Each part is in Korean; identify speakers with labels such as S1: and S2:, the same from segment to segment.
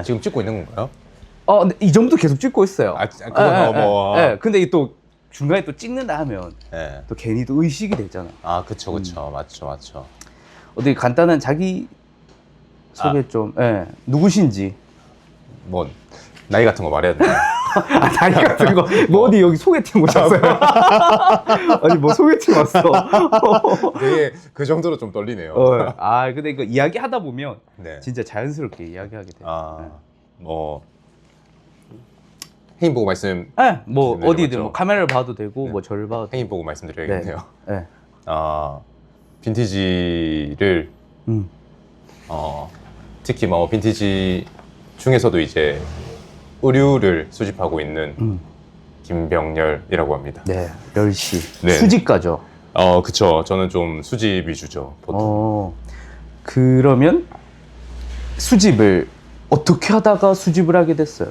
S1: 지금 찍고 있는 건가요?
S2: 근데 이 정도 계속 찍고 있어요.
S1: 그건 뭐.
S2: 근데 이게 또 중간에 또 찍는다 하면
S1: 네.
S2: 또 괜히 또 의식이 되잖아.
S1: 그쵸. 맞죠.
S2: 어떻게 간단한 자기 소개 좀, 누구신지.
S1: 뭐, 나이 같은 거 말해야 되나요?
S2: 나이 같은 거, 뭐 어디 여기 소개팅 오셨어요? 아니, 뭐 소개팅 왔어.
S1: 되게 그 정도로 좀 떨리네요.
S2: 근데 이거 이야기 하다 보면
S1: 네.
S2: 진짜 자연스럽게 이야기하게 돼요.
S1: 뭐, 행인 보고 말씀.
S2: 뭐
S1: 네,
S2: 어디든
S1: 맞죠?
S2: 뭐 카메라를 봐도 되고
S1: 네.
S2: 뭐 저를 봐도 되고.
S1: 행인 보고 말씀드려야겠네요.
S2: 네.
S1: 빈티지를 특히 뭐 빈티지 중에서도 이제 의류를 수집하고 있는 김병렬이라고 합니다.
S2: 네, 멸시.
S1: 네.
S2: 수집가죠.
S1: 그쵸. 저는 좀 수집 위주죠, 보통.
S2: 그러면 수집을 어떻게 하다가 수집을 하게 됐어요?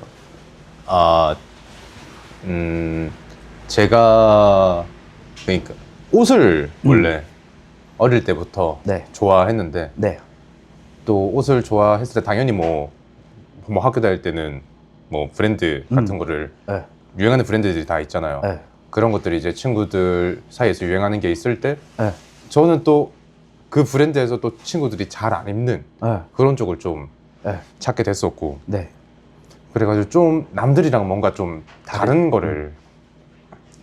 S1: 제가 그러니까 옷을 원래 어릴 때부터
S2: 네.
S1: 좋아했는데
S2: 네.
S1: 또 옷을 좋아했을 때 당연히 뭐 학교 다닐 때는 뭐 브랜드 같은 거를
S2: 네.
S1: 유행하는 브랜드들이 다 있잖아요.
S2: 네.
S1: 그런 것들이 이제 친구들 사이에서 유행하는 게 있을 때
S2: 네.
S1: 저는 또 그 브랜드에서 또 친구들이 잘 안 입는
S2: 네.
S1: 그런 쪽을 좀
S2: 네.
S1: 찾게 됐었고
S2: 네.
S1: 그래가지고 좀 남들이랑 뭔가 좀 다른 거를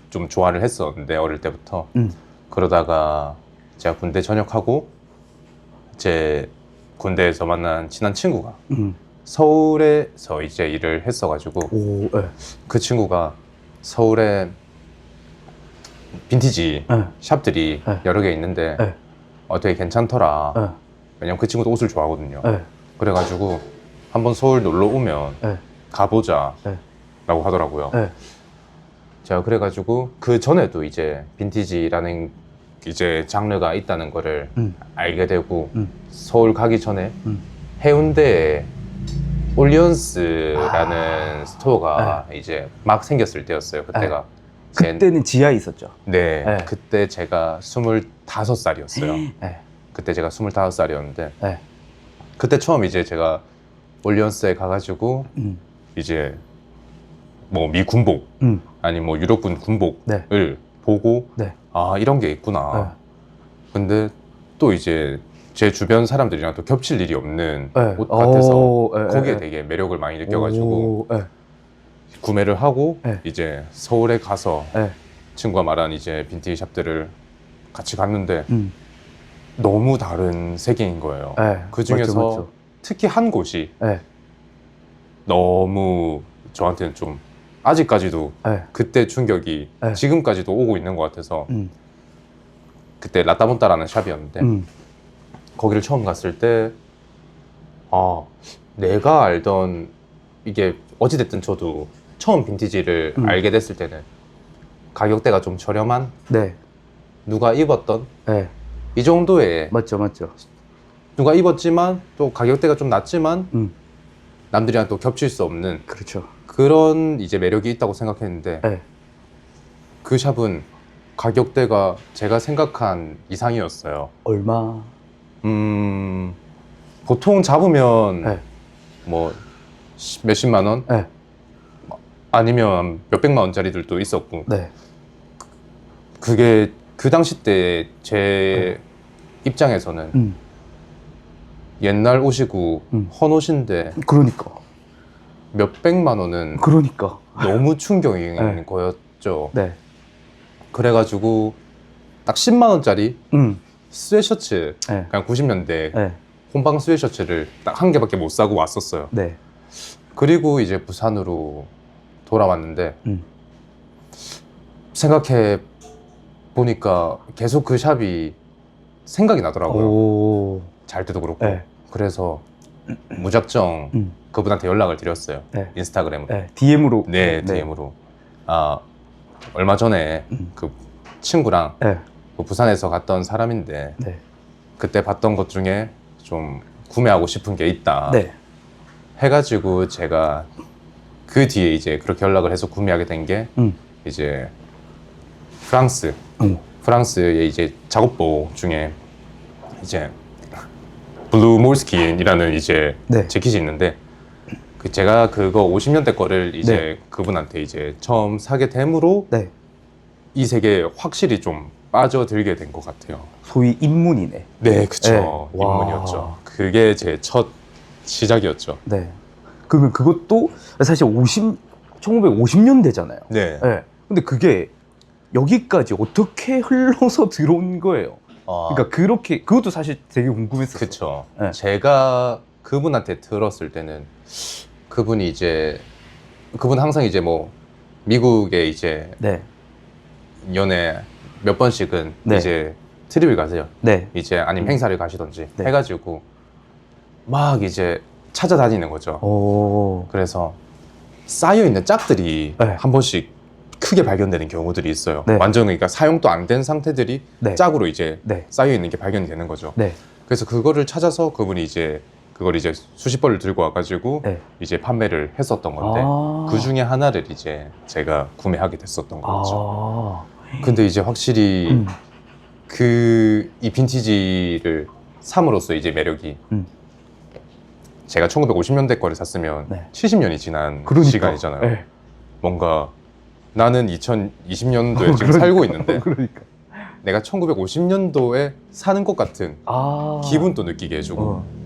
S1: 좀 좋아를 했었는데 어릴 때부터 그러다가 제가 군대 전역하고 제 군대에서 만난 친한 친구가 서울에서 이제 일을 했어가지고 그 친구가 서울에 빈티지 샵들이 여러 개 있는데 되게 괜찮더라. 왜냐면 그 친구도 옷을 좋아하거든요. 그래가지고 한번 서울 놀러 오면 가보자 라고 하더라고요. 제가 그래가지고 그 전에도 이제 빈티지라는 이제 장르가 있다는 거를 알게 되고 서울 가기 전에 해운대에 올리언스라는 스토어가 이제 막 생겼을 때였어요. 그때가
S2: 그때는 지하에 있었죠.
S1: 네,
S2: 네.
S1: 그때 제가 25살이었어요. 그때 제가 25살이었는데 그때 처음 이제 제가 올리언스에 가가지고 이제 뭐 미 군복 아니 뭐 유럽군 군복을 보고 이런 게 있구나. 근데 또 이제 제 주변 사람들이랑 또 겹칠 일이 없는 옷 같아서 거기에 되게 매력을 많이 느껴가지고 구매를 하고 이제 서울에 가서 친구가 말한 이제 빈티지 샵들을 같이 갔는데 너무 다른 세계인 거예요. 그 중에서
S2: 맞죠.
S1: 특히 한 곳이 너무 저한테는 좀 아직까지도 그때 충격이 지금까지도 오고 있는 것 같아서 그때 라따몬타라는 샵이었는데 거기를 처음 갔을 때 내가 알던 이게 어찌됐든 저도 처음 빈티지를 알게 됐을 때는 가격대가 좀 저렴한 누가 입었던 이 정도의
S2: 맞죠.
S1: 누가 입었지만 또 가격대가 좀 낮지만 남들이랑 또 겹칠 수 없는
S2: 그렇죠.
S1: 그런 이제 매력이 있다고 생각했는데 그 샵은 가격대가 제가 생각한 이상이었어요.
S2: 얼마?
S1: 보통 잡으면 뭐 몇십만 원? 아니면 몇백만 원짜리들도 있었고 그게 그 당시 때 제 입장에서는 옛날 옷이고 헌 옷인데
S2: 그러니까
S1: 몇백만 원은 너무 충격인 거였죠. 그래가지고 딱 10만 원짜리 스웨셔츠 그냥 90년대 혼방 스웨셔츠를 딱 한 개밖에 못 사고 왔었어요. 그리고 이제 부산으로 돌아왔는데 생각해 보니까 계속 그 샵이 생각이 나더라고요. 잘 때도 그렇고. 그래서 무작정 그분한테 연락을 드렸어요. 인스타그램으로.
S2: DM으로.
S1: DM으로. 얼마 전에 그 친구랑 그 부산에서 갔던 사람인데 그때 봤던 것 중에 좀 구매하고 싶은 게 있다. 해가지고 제가 그 뒤에 이제 그렇게 연락을 해서 구매하게 된 게 이제 프랑스의 이제 작업복 중에 이제 블루 몰스킨이라는 이제 재킷이 있는데 그 제가 그거 50년대 거를 이제
S2: 네.
S1: 그분한테 이제 처음 사게 됨으로
S2: 네.
S1: 이 세계에 확실히 좀 빠져들게 된 것 같아요.
S2: 소위 입문이네.
S1: 네, 그쵸.
S2: 네. 와.
S1: 입문이었죠. 그게 제 첫 시작이었죠.
S2: 네. 그러면 그것도 사실 1950년대잖아요.
S1: 네.
S2: 네. 근데 그게 여기까지 어떻게 흘러서 들어온 거예요? 그러니까 그렇게 그것도 사실 되게 궁금했었어요.
S1: 그쵸.
S2: 네.
S1: 제가 그분한테 들었을 때는 그분 항상 이제 뭐 미국에 이제
S2: 네.
S1: 연애 몇 번씩은
S2: 네.
S1: 이제 트립을 가세요.
S2: 네.
S1: 이제 아니면 행사를 가시던지
S2: 네.
S1: 해가지고 막 이제 찾아다니는 거죠.
S2: 오.
S1: 그래서 쌓여있는 짝들이
S2: 네.
S1: 한 번씩 크게 발견되는 경우들이 있어요.
S2: 네.
S1: 완전 그러니까 사용도 안 된 상태들이
S2: 네.
S1: 짝으로 이제
S2: 네.
S1: 쌓여있는 게 발견이 되는 거죠.
S2: 네.
S1: 그래서 그거를 찾아서 그분이 이제 그걸 이제 수십 벌을 들고 와가지고
S2: 네.
S1: 이제 판매를 했었던 건데
S2: 아.
S1: 그 중에 하나를 이제 제가 구매하게 됐었던 거죠.
S2: 아.
S1: 근데 이제 확실히 이 빈티지를 삼으로써 이제 매력이 제가 1950년대 거를 샀으면
S2: 네.
S1: 70년이 지난
S2: 그러니까.
S1: 시간이잖아요.
S2: 네.
S1: 뭔가 나는 2020년도에 지금
S2: 그러니까.
S1: 살고 있는데
S2: 그러니까.
S1: 내가 1950년도에 사는 것 같은
S2: 아.
S1: 기분도 느끼게 해주고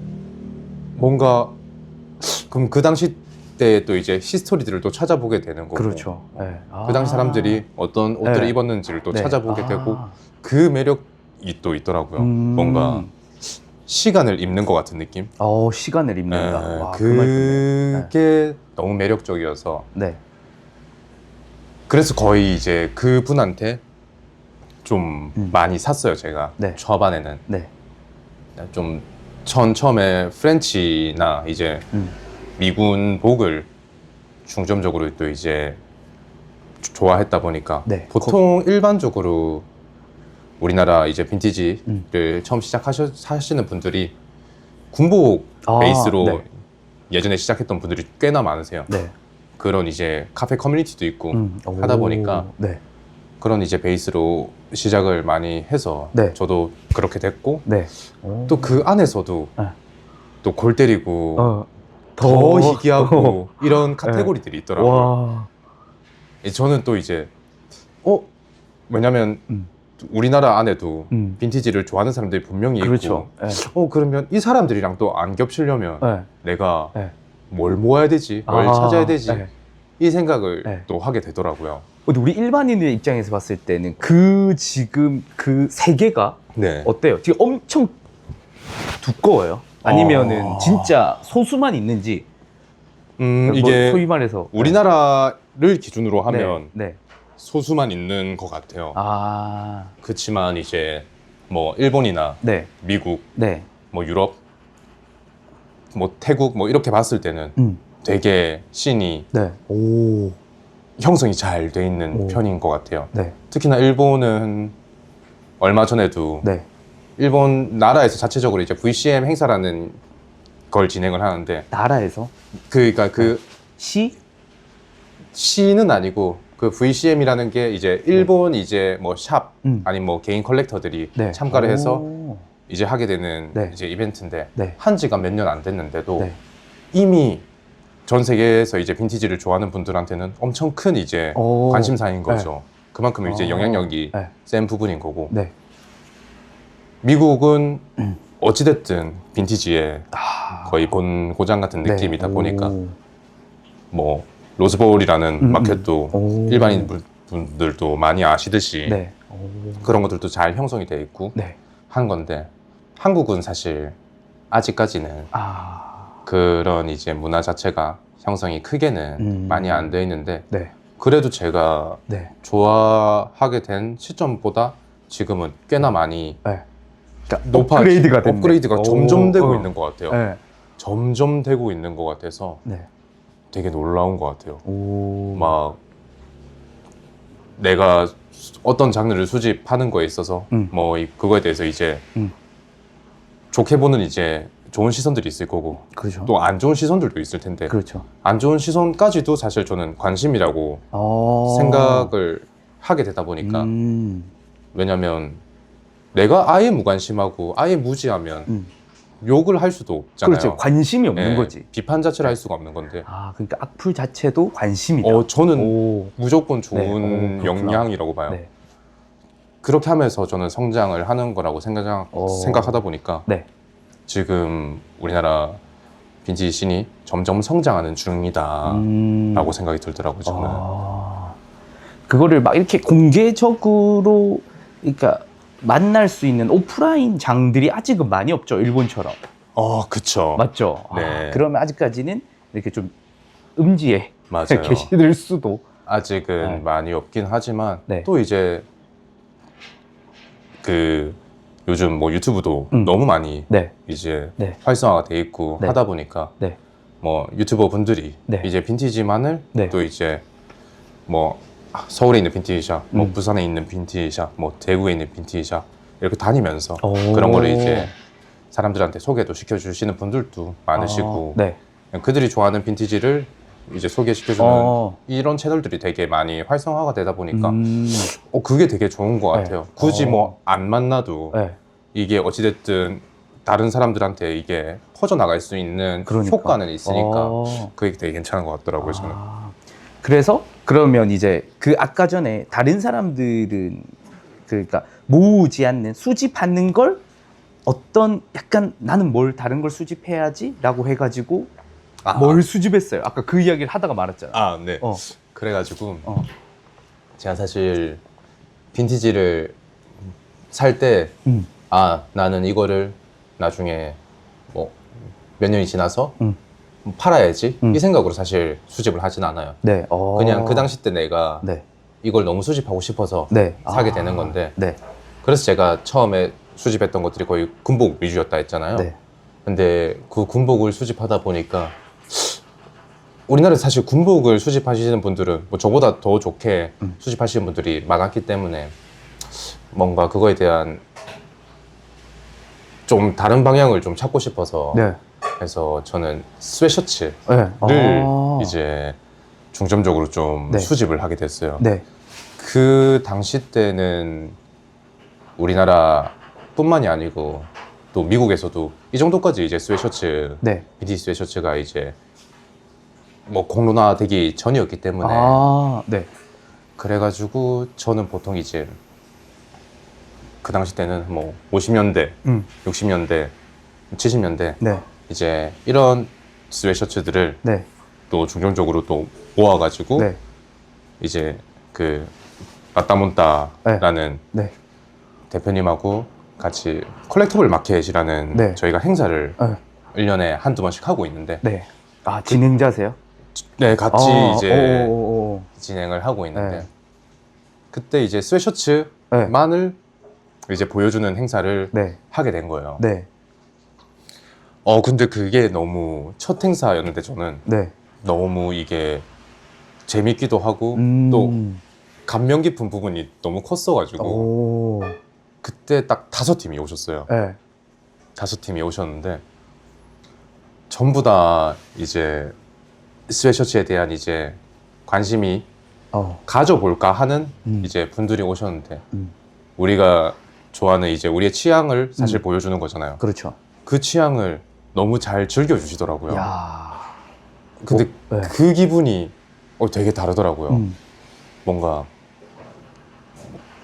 S1: 뭔가 그럼 그 당시 때 또 이제 히스토리들을 또 찾아보게 되는 거고
S2: 그렇죠. 네.
S1: 그 당시 사람들이 어떤 옷들을
S2: 네.
S1: 입었는지를 또
S2: 네.
S1: 찾아보게
S2: 아.
S1: 되고 그 매력이 또 있더라고요. 뭔가 시간을 입는 것 같은 느낌?
S2: 시간을 입는다.
S1: 네,
S2: 와, 그말 좋네.
S1: 그게 너무 매력적이어서
S2: 네.
S1: 그래서 거의 이제 그분한테 좀 많이 샀어요, 제가.
S2: 네.
S1: 초반에는.
S2: 네.
S1: 좀 처음에 프렌치나 이제 미군 복을 중점적으로 또 이제 좋아했다 보니까
S2: 네.
S1: 보통 일반적으로 우리나라 이제 빈티지를 처음 하시는 분들이 군복 베이스로
S2: 네.
S1: 예전에 시작했던 분들이 꽤나 많으세요.
S2: 네.
S1: 그런 이제 카페 커뮤니티도 있고
S2: 오.
S1: 하다 보니까
S2: 네.
S1: 그런 이제 베이스로 시작을 많이 해서
S2: 네.
S1: 저도 그렇게 됐고
S2: 네.
S1: 또 그 안에서도
S2: 네.
S1: 또 골 때리고 더
S2: 더
S1: 희귀하고 이런 카테고리들이 있더라고요.
S2: 와.
S1: 저는 또 이제 왜냐면 우리나라 안에도 빈티지를 좋아하는 사람들이 분명히
S2: 그렇죠. 네.
S1: 있고 그러면 이 사람들이랑 또 안 겹치려면
S2: 네.
S1: 내가
S2: 네.
S1: 뭘 모아야 되지? 뭘 찾아야 되지?
S2: 네.
S1: 이 생각을
S2: 네.
S1: 또 하게 되더라고요.
S2: 근데 우리 일반인의 입장에서 봤을 때는 지금 그 세계가
S1: 네.
S2: 어때요? 지금 엄청 두꺼워요? 아니면은 진짜 소수만 있는지
S1: 이게
S2: 소위 말해서
S1: 우리나라를 기준으로 하면
S2: 네.
S1: 소수만 있는 것 같아요.
S2: 아.
S1: 그렇지만 이제 뭐 일본이나
S2: 네.
S1: 미국,
S2: 네.
S1: 뭐 유럽, 뭐 태국 뭐 이렇게 봤을 때는 되게 씬이
S2: 네. 오.
S1: 형성이 잘 돼 있는
S2: 오.
S1: 편인 것 같아요.
S2: 네.
S1: 특히나 일본은 얼마 전에도
S2: 네.
S1: 일본 나라에서 자체적으로 이제 VCM 행사라는 걸 진행을 하는데
S2: 나라에서
S1: 그러니까 그 시는 아니고 그 VCM이라는 게 이제 일본 이제 뭐 샵 아니면 뭐 개인 컬렉터들이
S2: 네.
S1: 참가를 해서
S2: 오.
S1: 이제 하게 되는
S2: 네.
S1: 이제 이벤트인데
S2: 네.
S1: 한 지가 몇 년 안 됐는데도
S2: 네.
S1: 이미 전 세계에서 이제 빈티지를 좋아하는 분들한테는 엄청 큰 이제
S2: 오.
S1: 관심사인 거죠. 그만큼 이제 영향력이
S2: 네.
S1: 센 부분인 거고
S2: 네.
S1: 미국은 어찌됐든 빈티지의
S2: 아.
S1: 거의 본고장 같은
S2: 네.
S1: 느낌이다 보니까
S2: 오.
S1: 뭐 로즈볼이라는 마켓도
S2: 오.
S1: 일반인 분들도 많이 아시듯이
S2: 네. 오.
S1: 그런 것들도 잘 형성이 돼 있고
S2: 네.
S1: 한 건데 한국은 사실 아직까지는 그런 이제 문화 자체가 형성이 크게는 많이 안 돼 있는데
S2: 네.
S1: 그래도 제가
S2: 네.
S1: 좋아하게 된 시점보다 지금은 꽤나 많이
S2: 네. 그러니까
S1: 높아지고
S2: 됐네.
S1: 업그레이드가
S2: 오.
S1: 점점 되고 있는 것 같아요.
S2: 네.
S1: 점점 되고 있는 것 같아서
S2: 네.
S1: 되게 놀라운 것 같아요.
S2: 오.
S1: 막 내가 어떤 장르를 수집하는 거에 있어서 뭐 그거에 대해서 이제 좋게 보는 이제 좋은 시선들이 있을 거고
S2: 그렇죠.
S1: 또 안 좋은 시선들도 있을 텐데
S2: 그렇죠.
S1: 안 좋은 시선까지도 사실 저는 관심이라고 생각을 하게 되다 보니까 왜냐면 내가 아예 무관심하고 아예 무지하면 욕을 할 수도 없잖아요.
S2: 그렇죠. 관심이 없는
S1: 예,
S2: 거지.
S1: 비판 자체를 할 수가 없는 건데.
S2: 아, 그러니까 악플 자체도 관심이다.
S1: 저는
S2: 오.
S1: 무조건
S2: 네.
S1: 좋은
S2: 그렇구나.
S1: 영향이라고 봐요.
S2: 네.
S1: 그렇게 하면서 저는 성장을 하는 거라고 생각하다 보니까
S2: 네.
S1: 지금 우리나라 빈티지 씬이 점점 성장하는 중이다 라고 생각이 들더라고요. 저는.
S2: 그거를 막 이렇게 공개적으로 그러니까 만날 수 있는 오프라인 장들이 아직은 많이 없죠, 일본처럼.
S1: 그쵸.
S2: 맞죠?
S1: 네.
S2: 그러면 아직까지는 이렇게 좀 음지에
S1: 맞아요.
S2: 계시들 수도.
S1: 아직은
S2: 네.
S1: 많이 없긴 하지만
S2: 네.
S1: 또 이제 그 요즘 뭐 유튜브도 너무 많이
S2: 네.
S1: 이제
S2: 네.
S1: 활성화가 돼 있고
S2: 네.
S1: 하다 보니까
S2: 네.
S1: 뭐 유튜버 분들이
S2: 네.
S1: 이제 빈티지만을
S2: 네.
S1: 또 이제 뭐 서울에 있는 빈티지샵, 뭐
S2: 음.
S1: 부산에 있는 빈티지샵, 뭐 대구에 있는 빈티지샵 이렇게 다니면서
S2: 오.
S1: 그런 거를 이제 사람들한테 소개도 시켜주시는 분들도 많으시고
S2: 네.
S1: 그들이 좋아하는 빈티지를 이제 소개시켜주는 이런 채널들이 되게 많이 활성화가 되다 보니까 그게 되게 좋은 것
S2: 네.
S1: 같아요. 굳이 뭐 안 만나도
S2: 네.
S1: 이게 어찌됐든 다른 사람들한테 이게 퍼져나갈 수 있는
S2: 그러니까.
S1: 효과는 있으니까 그게 되게 괜찮은 것 같더라고요. 저는.
S2: 그래서 그러면 이제 그 아까 전에 다른 사람들은 그러니까 모으지 않는 수집하는 걸 어떤 약간 나는 뭘 다른 걸 수집해야지 라고 해가지고 뭘 수집했어요? 아까 그 이야기를 하다가 말았잖아.
S1: 네. 그래가지고
S2: 어.
S1: 제가 사실 빈티지를 살 때 나는 이거를 나중에 뭐 몇 년이 지나서 팔아야지 이 생각으로 사실 수집을 하진 않아요.
S2: 네.
S1: 그냥 그 당시 때 내가
S2: 네.
S1: 이걸 너무 수집하고 싶어서
S2: 네.
S1: 사게 되는 건데
S2: 네.
S1: 그래서 제가 처음에 수집했던 것들이 거의 군복 위주였다 했잖아요.
S2: 네.
S1: 근데 그 군복을 수집하다 보니까 우리나라에 사실 군복을 수집하시는 분들은 뭐 저보다 더 좋게 수집하시는 분들이 많았기 때문에 뭔가 그거에 대한 좀 다른 방향을 좀 찾고 싶어서
S2: 네.
S1: 그래서 저는 스웨셔츠를
S2: 네.
S1: 이제 중점적으로 좀
S2: 네.
S1: 수집을 하게 됐어요.
S2: 네.
S1: 그 당시 때는 우리나라뿐만이 아니고 또 미국에서도 이 정도까지 이제 스웨셔츠,
S2: 네.
S1: 빈티지 스웨셔츠가 이제 뭐 공론화되기 전이었기 때문에
S2: 네.
S1: 그래가지고 저는 보통 이제 그 당시 때는 뭐 50년대, 60년대, 70년대
S2: 네.
S1: 이제 이런 스웨셔츠들을
S2: 네.
S1: 또 중점적으로 또 모아가지고
S2: 네.
S1: 이제 그 라따몬따라는
S2: 네.
S1: 대표님하고 같이 컬렉터블 마켓이라는
S2: 네.
S1: 저희가 행사를
S2: 네.
S1: 1년에 한두 번씩 하고 있는데
S2: 네. 진행자세요?
S1: 네, 같이 이제 진행을 하고 있는데
S2: 네.
S1: 그때 이제 스웨셔츠만을 이제 보여주는 행사를
S2: 네.
S1: 하게 된 거예요.
S2: 네.
S1: 근데 그게 너무 첫 행사였는데 저는
S2: 네.
S1: 너무 이게 재밌기도 하고 또 감명 깊은 부분이 너무 컸어가지고 그때 딱 5팀이 오셨어요.
S2: 네.
S1: 5팀이 오셨는데 전부 다 이제 스웨셔츠에 대한 이제 관심이 가져볼까 하는 이제 분들이 오셨는데 우리가 좋아하는 이제 우리의 취향을 사실 보여주는 거잖아요.
S2: 그렇죠.
S1: 그 취향을 너무 잘 즐겨주시더라고요.
S2: 야.
S1: 근데
S2: 네.
S1: 그 기분이 되게 다르더라고요. 뭔가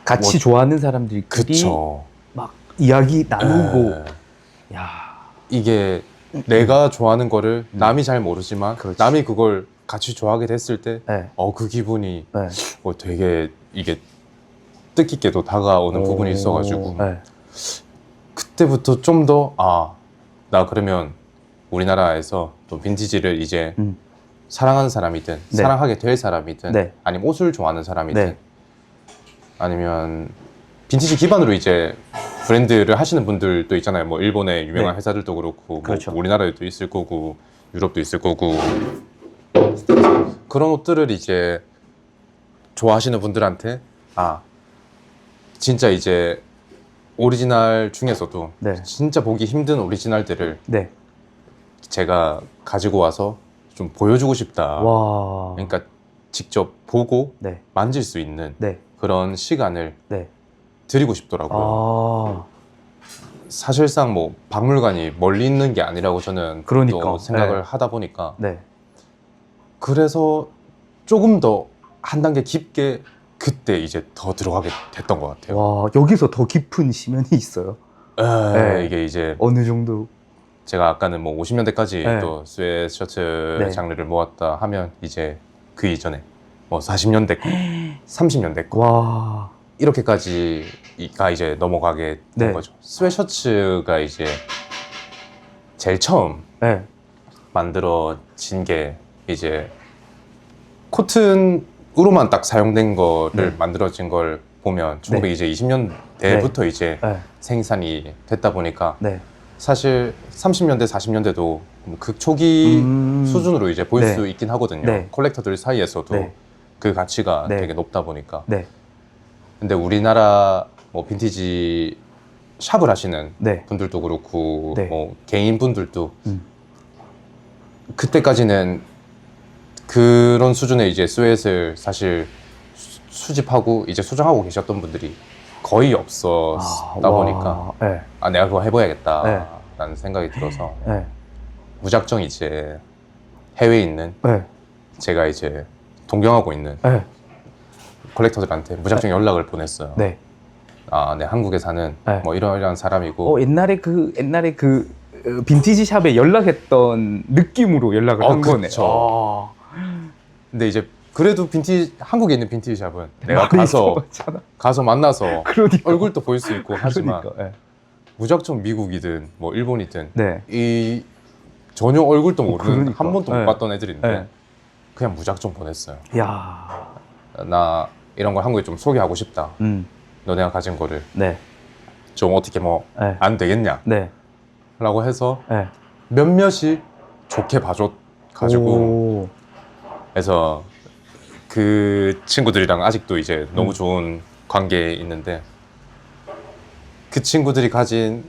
S2: 같이 좋아하는 사람들끼리
S1: 그쵸.
S2: 막 이야기 나누고 야.
S1: 이게 내가 좋아하는 거를 남이 잘 모르지만
S2: 그렇지.
S1: 남이 그걸 같이 좋아하게 됐을 때
S2: 네.
S1: 그 기분이
S2: 네.
S1: 되게 이게 뜻깊게도 다가오는 부분이 있어가지고
S2: 네.
S1: 그때부터 좀 더 나 그러면 우리나라에서 또 빈티지를 이제 사랑하는 사람이든
S2: 네.
S1: 사랑하게 될 사람이든
S2: 네.
S1: 아니면 옷을 좋아하는 사람이든
S2: 네.
S1: 아니면 빈티지 기반으로 이제 브랜드를 하시는 분들도 있잖아요. 뭐 일본의 유명한
S2: 네.
S1: 회사들도 그렇고
S2: 그렇죠.
S1: 뭐 우리나라에도 있을 거고 유럽도 있을 거고 그런 옷들을 이제 좋아하시는 분들한테 진짜 이제 오리지널 중에서도
S2: 네.
S1: 진짜 보기 힘든 오리지널들을
S2: 네.
S1: 제가 가지고 와서 좀 보여주고 싶다.
S2: 와.
S1: 그러니까 직접 보고
S2: 네.
S1: 만질 수 있는
S2: 네.
S1: 그런 시간을
S2: 네.
S1: 드리고 싶더라고요. 사실상 뭐 박물관이 멀리 있는 게 아니라고 저는
S2: 그러니까.
S1: 또 생각을
S2: 네.
S1: 하다 보니까
S2: 네.
S1: 그래서 조금 더 한 단계 깊게 그때 이제 더 들어가게 됐던 것 같아요.
S2: 와, 여기서 더 깊은 심연이 있어요. 네.
S1: 이게 이제
S2: 어느 정도?
S1: 제가 아까는 뭐 50년대까지
S2: 네.
S1: 또 스웨트셔츠
S2: 네.
S1: 장르를 모았다 하면 이제 그 이전에 뭐 40년대 거, 30년대 거
S2: 와.
S1: 이렇게까지가 이제 넘어가게 된
S2: 네.
S1: 거죠. 스웨트셔츠가 이제 제일 처음
S2: 네.
S1: 만들어진 게 이제 코튼으로만 딱 사용된 거를
S2: 네.
S1: 만들어진 걸 보면
S2: 네.
S1: 1920년대부터 이제
S2: 네.
S1: 생산이 됐다 보니까
S2: 네.
S1: 사실 30년대, 40년대도 극초기 수준으로 이제 보일
S2: 네.
S1: 수 있긴 하거든요.
S2: 네.
S1: 콜렉터들 사이에서도
S2: 네.
S1: 그 가치가
S2: 네.
S1: 되게 높다 보니까.
S2: 네.
S1: 근데 우리나라 뭐 빈티지 샵을 하시는
S2: 네.
S1: 분들도 그렇고
S2: 네.
S1: 뭐 개인 분들도
S2: 음.
S1: 그때까지는 그런 수준의 이제 스웨트를 사실 수집하고 이제 수정하고 계셨던 분들이 거의 없었다 보니까
S2: 네.
S1: 아 내가 그거 해봐야겠다
S2: 네.
S1: 라는 생각이 들어서
S2: 네.
S1: 무작정 이제 해외에 있는
S2: 네.
S1: 제가 이제 동경하고 있는
S2: 네.
S1: 컬렉터들한테 무작정 연락을 보냈어요.
S2: 네.
S1: 아, 네, 한국에 사는
S2: 네.
S1: 뭐 이러이러한 사람이고
S2: 옛날에 그 빈티지 샵에 연락했던 느낌으로 연락을 한 거네.
S1: 그쵸. 근데 이제 그래도 한국에 있는 빈티지 샵은 내가
S2: 많이
S1: 가서
S2: 있어봤잖아.
S1: 만나서
S2: 그러니까.
S1: 얼굴도 볼 수 있고 하지만
S2: 그러니까. 네.
S1: 무작정 미국이든 뭐 일본이든
S2: 네.
S1: 이 전혀 얼굴도 모르는
S2: 그러니까.
S1: 한 번도 못
S2: 네.
S1: 봤던 애들인데
S2: 네.
S1: 그냥 무작정 보냈어요.
S2: 야.
S1: 나 이런 걸 한국에 좀 소개하고 싶다.
S2: 음.
S1: 너네가 가진 거를
S2: 네.
S1: 좀 어떻게 뭐 안
S2: 네.
S1: 되겠냐
S2: 네.
S1: 라고 해서
S2: 네.
S1: 몇몇이 좋게 봐줘 가지고
S2: 오.
S1: 해서 그 친구들이랑 아직도 이제 너무 좋은 관계에 있는데 그 친구들이 가진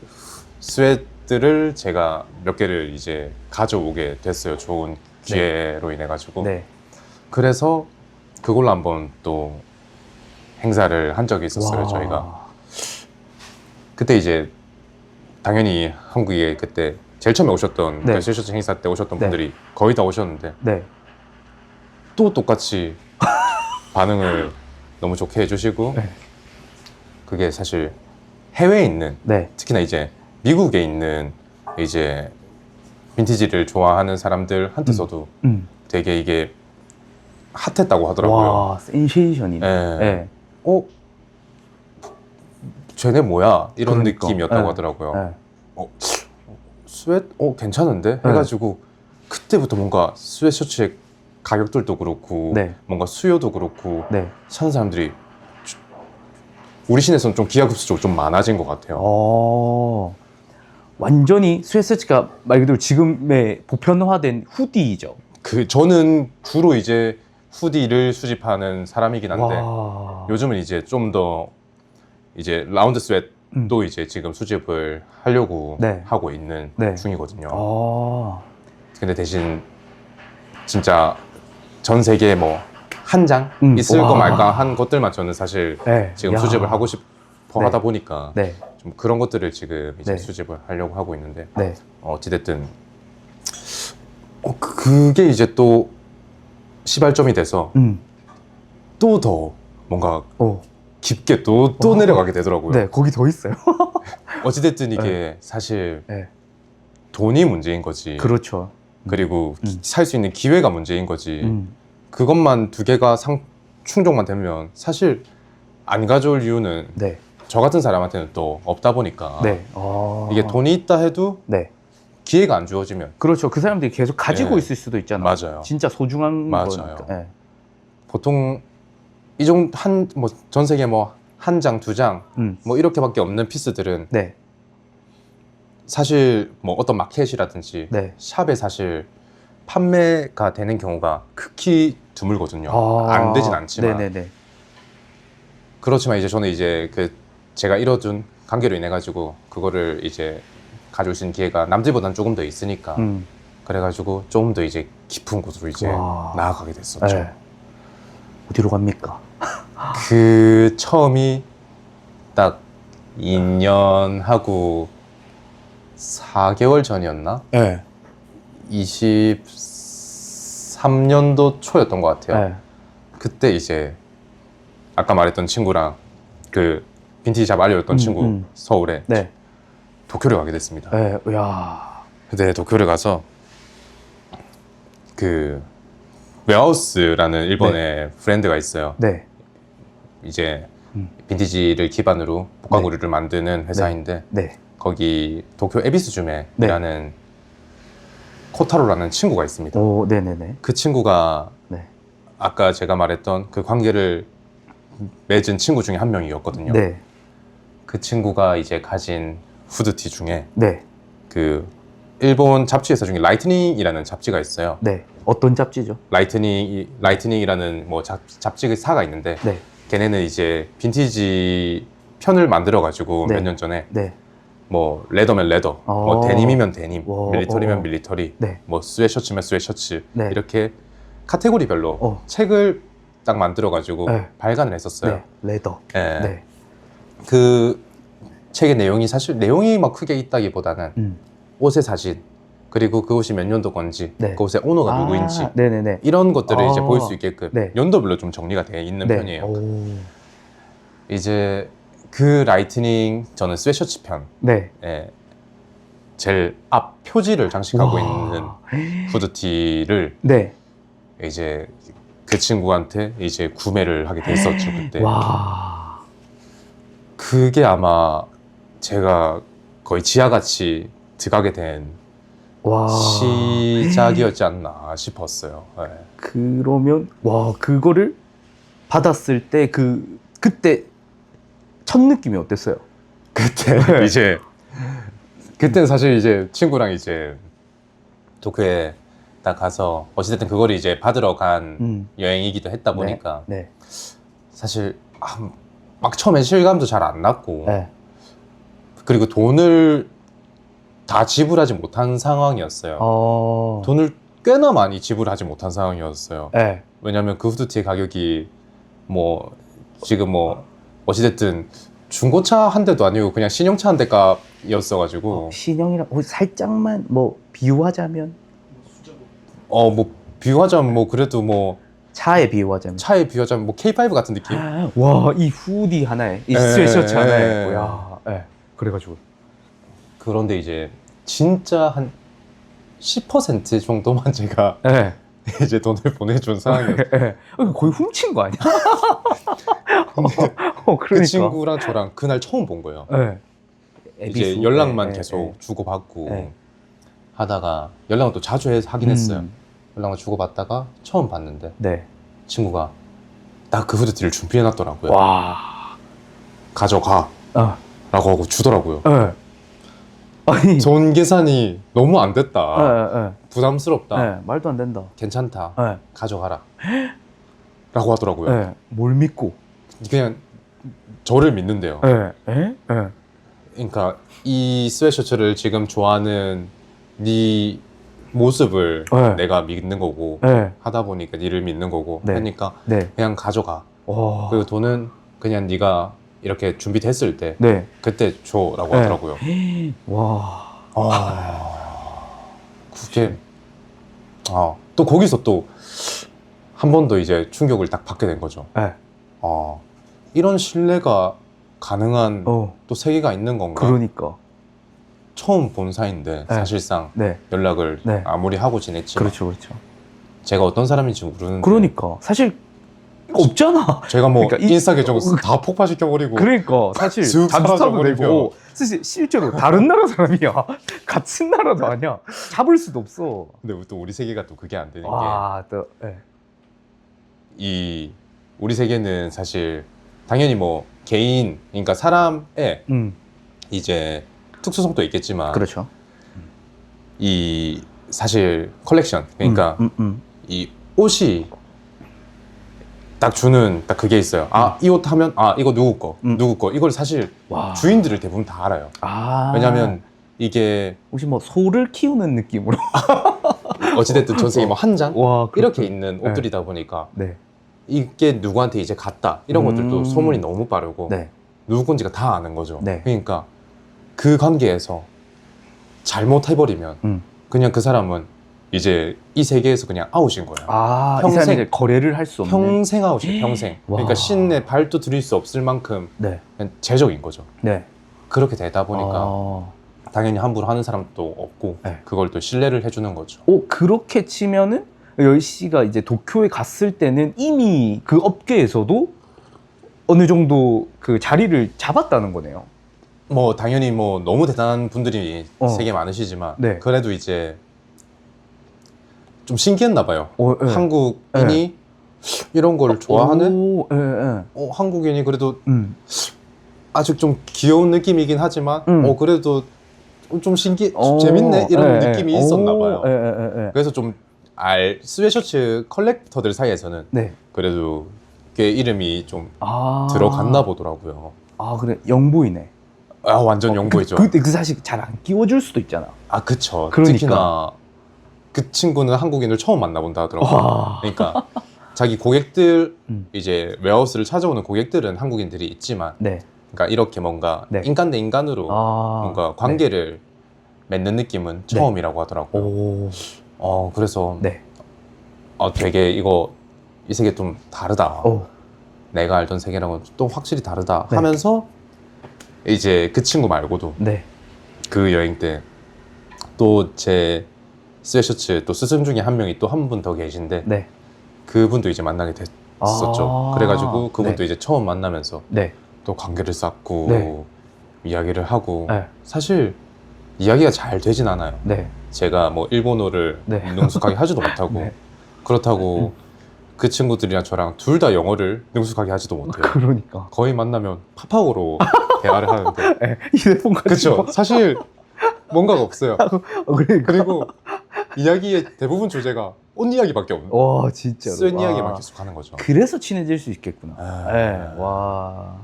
S1: 스웨트를 제가 몇 개를 이제 가져오게 됐어요. 좋은 기회로 인해 가지고
S2: 네.
S1: 그래서 그걸로 한번 또 행사를 한 적이 있었어요.
S2: 와.
S1: 저희가 그때 이제 당연히 한국에 그때 제일 처음에 오셨던
S2: 네.
S1: 스웨트셔츠 행사 때 오셨던
S2: 네.
S1: 분들이 거의 다 오셨는데
S2: 네.
S1: 또 똑같이 반응을 너무 좋게 해주시고
S2: 네.
S1: 그게 사실 해외에 있는
S2: 네.
S1: 특히나 이제 미국에 있는 이제 빈티지를 좋아하는 사람들한테서도 되게 이게 핫했다고 하더라고요.
S2: 와, 센세이션이네.
S1: 예.
S2: 네.
S1: 쟤네 뭐야? 이런
S2: 그러니까.
S1: 느낌이었다고
S2: 네.
S1: 하더라고요.
S2: 네.
S1: 스웨트? 괜찮은데? 해가지고 그때부터 뭔가 스웨트셔츠의 가격들도 그렇고
S2: 네.
S1: 뭔가 수요도 그렇고
S2: 네.
S1: 사는 사람들이 우리 시내에서는 좀 기하급수적으로 좀 많아진 것 같아요.
S2: 완전히 스웨트셔츠가 말 그대로 지금의 보편화된 후디죠.
S1: 저는 주로 이제 후디를 수집하는 사람이긴 한데
S2: 와.
S1: 요즘은 이제 좀 더 이제 라운드 스웨트도 이제 지금 수집을 하려고
S2: 네.
S1: 하고 있는
S2: 네.
S1: 중이거든요. 근데 대신 진짜 전 세계에 뭐 한 장 있을
S2: 와.
S1: 거 말까 한 것들만 저는 사실
S2: 네.
S1: 지금
S2: 야.
S1: 수집을 하고 싶어
S2: 네.
S1: 하다 보니까
S2: 네.
S1: 좀 그런 것들을 지금 이제
S2: 네.
S1: 수집을 하려고 하고 있는데
S2: 네.
S1: 어찌됐든 그게 이제 또 시발점이 돼서 또 더 뭔가 깊게 또
S2: 와.
S1: 내려가게 되더라고요.
S2: 네, 거기 더 있어요.
S1: 어찌됐든 이게 사실
S2: 네.
S1: 돈이 문제인 거지.
S2: 그렇죠.
S1: 그리고 살 수 있는 기회가 문제인 거지.
S2: 음.
S1: 그것만 두 개가 충족만 되면 사실 안 가져올 이유는
S2: 네.
S1: 저 같은 사람한테는 또 없다 보니까
S2: 네.
S1: 이게 돈이 있다 해도
S2: 네.
S1: 기회가 안 주어지면
S2: 그렇죠. 그 사람들이 계속 가지고
S1: 네.
S2: 있을 수도 있잖아요.
S1: 맞아요.
S2: 진짜 소중한
S1: 맞아요.
S2: 거니까. 네.
S1: 보통 이 정도 뭐 전 세계 뭐 한 장, 두 장 뭐 이렇게밖에 없는 피스들은
S2: 네.
S1: 사실 뭐 어떤 마켓이라든지
S2: 네.
S1: 샵에 사실 판매가 되는 경우가 극히 드물거든요. 안 되진 않지만
S2: 네네네.
S1: 그렇지만 이제 저는 이제 제가 이뤄둔 관계로 인해 가지고 그거를 이제 가져올 수 있는 기회가 남들보다는 조금 더 있으니까 그래가지고 조금 더 이제 깊은 곳으로 이제
S2: 와.
S1: 나아가게 됐었죠.
S2: 네. 어디로 갑니까?
S1: 그 처음이 딱 2년 하고 4개월 전이었나?
S2: 네.
S1: 23년도 초였던 것 같아요.
S2: 네.
S1: 그때 이제 아까 말했던 친구랑 그 빈티지 샵 알려줬던 친구 서울에
S2: 네.
S1: 도쿄를 가게 됐습니다.
S2: 네. 야.
S1: 근데 도쿄를 가서 그 웨하우스라는 일본의 브랜드가 있어요.
S2: 네.
S1: 이제 빈티지를 기반으로 복가구리를 만드는 회사인데
S2: 네.
S1: 거기 도쿄 에비스줌에
S2: 네.
S1: 일하는 코타로라는 친구가 있습니다.
S2: 오, 네네네.
S1: 그 친구가
S2: 네.
S1: 아까 제가 말했던 그 관계를 맺은 친구 중에 한 명이었거든요.
S2: 네.
S1: 그 친구가 이제 가진 후드티 중에
S2: 네.
S1: 그 일본 잡지 회사 중에 라이트닝이라는 잡지가 있어요.
S2: 네. 어떤 잡지죠?
S1: 라이트닝이라는 뭐 잡지사가 있는데
S2: 네.
S1: 걔네는 이제 빈티지 편을 만들어 가지고
S2: 네.
S1: 몇 년 전에
S2: 네.
S1: 뭐 레더면 레더, 뭐 데님이면 데님, 밀리터리면 밀리터리,
S2: 네.
S1: 뭐 스웨셔츠면 스웨셔츠
S2: 네.
S1: 이렇게 카테고리별로 책을 딱 만들어 가지고
S2: 네.
S1: 발간을 했었어요.
S2: 네. 레더.
S1: 예.
S2: 네.
S1: 그 책의 내용이 사실 내용이 막 크게 있다기보다는 옷의 사진 그리고 그 옷이 몇 년도 건지
S2: 네.
S1: 그 옷의 오너가 누구인지
S2: 네네네.
S1: 이런 것들을 이제 볼 수 있게끔
S2: 네.
S1: 연도별로 좀 정리가 되어 있는
S2: 네.
S1: 편이에요.
S2: 오.
S1: 이제 그 라이트닝 저는 스웨셔츠 편
S2: 네.
S1: 제일 앞 표지를 장식하고
S2: 와.
S1: 있는 후드티를
S2: 네.
S1: 이제 그 친구한테 이제 구매를 하게 됐었죠 그때.
S2: 와.
S1: 그게 아마 제가 거의 지하같이 들어가게 된
S2: 와.
S1: 시작이었지 않나 싶었어요. 네.
S2: 그러면 와, 그거를 받았을 때 그때 첫 느낌이 어땠어요?
S1: 그때 이제 그때는 사실 이제 친구랑 이제 도쿄에 딱 가서 어찌됐든 그거를 이제 받으러 간 여행이기도 했다 보니까
S2: 네.
S1: 사실 막 처음엔 실감도 잘 안 났고
S2: 네.
S1: 그리고 돈을 다 지불하지 못한 상황이었어요. 돈을 꽤나 많이 지불하지 못한 상황이었어요.
S2: 네.
S1: 왜냐면 그 후드티의 가격이 뭐 지금 뭐 어찌됐든 중고차 한 대도 아니고 그냥 신형차 한 대 값이었어가지고
S2: 신형이랑 살짝만 뭐 비유하자면
S1: 뭐 비유하자면 뭐 그래도 뭐
S2: 차에 비유하자면
S1: 차에 비유하자면 뭐 K5 같은 느낌?
S2: 와, 이 후디 하나에 이 스웨셔츠 하나에 야, 그래가지고
S1: 그런데 이제 진짜 한 10% 정도만 제가 이제 돈을 보내준 상황이었어요.
S2: 거의 훔친 거 아니야? 그러니까.
S1: 그 친구랑 저랑 그날 처음 본 거예요. 이제 연락만 계속 주고받고 하다가 연락은 또 자주 하긴 했어요. 연락을 주고받다가 처음 봤는데 친구가 나 그 후드티를 준비해놨더라고요.
S2: 와.
S1: 가져가 라고 하고 주더라고요.
S2: 아니,
S1: 전 계산이 너무 안 됐다. 부담스럽다.
S2: 말도 안 된다.
S1: 괜찮다. 가져가라. 라고 하더라고요.
S2: 뭘 믿고?
S1: 그냥 저를 믿는데요. 그러니까 이 스웨셔츠를 지금 좋아하는 네 모습을 내가 믿는 거고 하다 보니까 니를 믿는 거고 하니까 그냥 가져가. 그리고 돈은 그냥 네가 이렇게 준비됐을 때 그때 줘라고 하더라고요.
S2: 와.
S1: 그게 또 거기서 또 한 번 더 이제 충격을 딱 받게 된 거죠. 이런 신뢰가 가능한 또 세계가 있는 건가?
S2: 그러니까.
S1: 처음 본 사이인데 사실상 연락을 아무리 하고 지냈지만
S2: 그렇죠.
S1: 제가 어떤 사람인지 모르는데
S2: 그러니까 사실 없잖아.
S1: 제가 뭐
S2: 그러니까
S1: 인스타 계정 다 폭파시켜버리고
S2: 그러니까 사실
S1: 쓱
S2: 잠수타도
S1: 사라져버리면.
S2: 되고 사실 실제로 다른 나라 사람이야. 같은 나라도 아니야. 잡을 수도 없어.
S1: 근데 또 우리 세계가 또 그게 안 되는
S2: 와, 또
S1: 게 이 우리 세계는 사실 당연히 뭐 개인 그러니까 사람의 이제 특수성도 있겠지만
S2: 그렇죠.
S1: 이 사실 컬렉션 그러니까 이 옷이 딱 주는 딱 그게 있어요. 이 옷 하면 이거 누구 거 이걸 사실 주인들을 대부분 다 알아요. 왜냐면 이게
S2: 혹시 뭐 소를 키우는 느낌으로
S1: 어찌됐든 전 세계 뭐 한 장
S2: 와,
S1: 이렇게 있는 옷들이다 보니까 이게 누구한테 이제 갔다 이런 것들도 소문이 너무 빠르고 누구 건지가 다 아는 거죠. 그러니까 그 관계에서 잘못해버리면 그냥 그 사람은 이제 이 세계에서 그냥 아웃인 거야.
S2: 아,
S1: 평생-
S2: 이 사람이 이제 거래를 할 수 없는.
S1: 평생 아웃이야, 평생.
S2: 와.
S1: 그러니까 신내 발도 들일 수 없을 만큼
S2: 네.
S1: 그냥 제적인 거죠.
S2: 네.
S1: 그렇게 되다 보니까
S2: 아.
S1: 당연히 함부로 하는 사람도 없고
S2: 네.
S1: 그걸 또 신뢰를 해주는 거죠.
S2: 그렇게 치면은 열 씨가 이제 도쿄에 갔을 때는 이미 그 업계에서도 어느 정도 그 자리를 잡았다는 거네요.
S1: 뭐 당연히 뭐 너무 대단한 분들이
S2: 어.
S1: 세계 많으시지만
S2: 네.
S1: 그래도 이제 좀 신기했나 봐요.
S2: 네.
S1: 한국인이 이런 걸 좋아하는?
S2: 오, 예, 예.
S1: 한국인이 그래도 아직 좀 귀여운 느낌이긴 하지만 그래도 좀 재밌네 이런 느낌이 있었나 봐요. 그래서 좀 스웨셔츠 컬렉터들 사이에서는
S2: 네.
S1: 그래도 꽤 이름이 좀
S2: 아.
S1: 들어갔나 보더라고요.
S2: 아, 그래. 영보이네.
S1: 아 완전 영보이죠.
S2: 그 사실 잘 안 끼워줄 수도 있잖아.
S1: 아 그쵸.
S2: 그러니까.
S1: 특히나 그 친구는 한국인을 처음 만나본다 하더라고요.
S2: 와.
S1: 그러니까 자기 고객들
S2: 음.
S1: 이제 웨어하우스를 찾아오는 고객들은 한국인들이 있지만
S2: 네.
S1: 그러니까 이렇게 뭔가
S2: 네.
S1: 인간 대 인간으로
S2: 아.
S1: 뭔가 관계를 맺는 느낌은
S2: 네.
S1: 처음이라고 하더라고요.
S2: 오.
S1: 그래서
S2: 네.
S1: 되게 이 세계 좀 다르다.
S2: 오.
S1: 내가 알던 세계랑은 또 확실히 다르다
S2: 네.
S1: 하면서 이제 그 친구 말고도
S2: 네.
S1: 그 여행 때 또 제 스웨셔츠 또 스승 중에 한 명이 또 한 분 더 계신데
S2: 네.
S1: 그분도 이제 만나게 됐었죠.
S2: 아.
S1: 그래가지고 그분도
S2: 네.
S1: 이제 처음 만나면서
S2: 네.
S1: 또 관계를 쌓고
S2: 네.
S1: 이야기를 하고
S2: 네.
S1: 사실 이야기가 잘 되진 않아요.
S2: 네.
S1: 제가 뭐 일본어를
S2: 네.
S1: 능숙하게 하지도 못하고
S2: 네.
S1: 그렇다고 그 친구들이랑 저랑 둘 다 영어를 능숙하게 하지도 못해요.
S2: 그러니까.
S1: 거의 만나면 팝하고로 대화를 하는데
S2: 네. 휴대폰 가지고.
S1: 그쵸. 사실 뭔가가 없어요.
S2: 그러니까.
S1: 그리고 이야기의 대부분 주제가 옷 이야기밖에 없는
S2: 와, 진짜로.
S1: 쓴 이야기만
S2: 와.
S1: 계속 하는 거죠.
S2: 그래서 친해질 수 있겠구나.
S1: 아.
S2: 네. 와.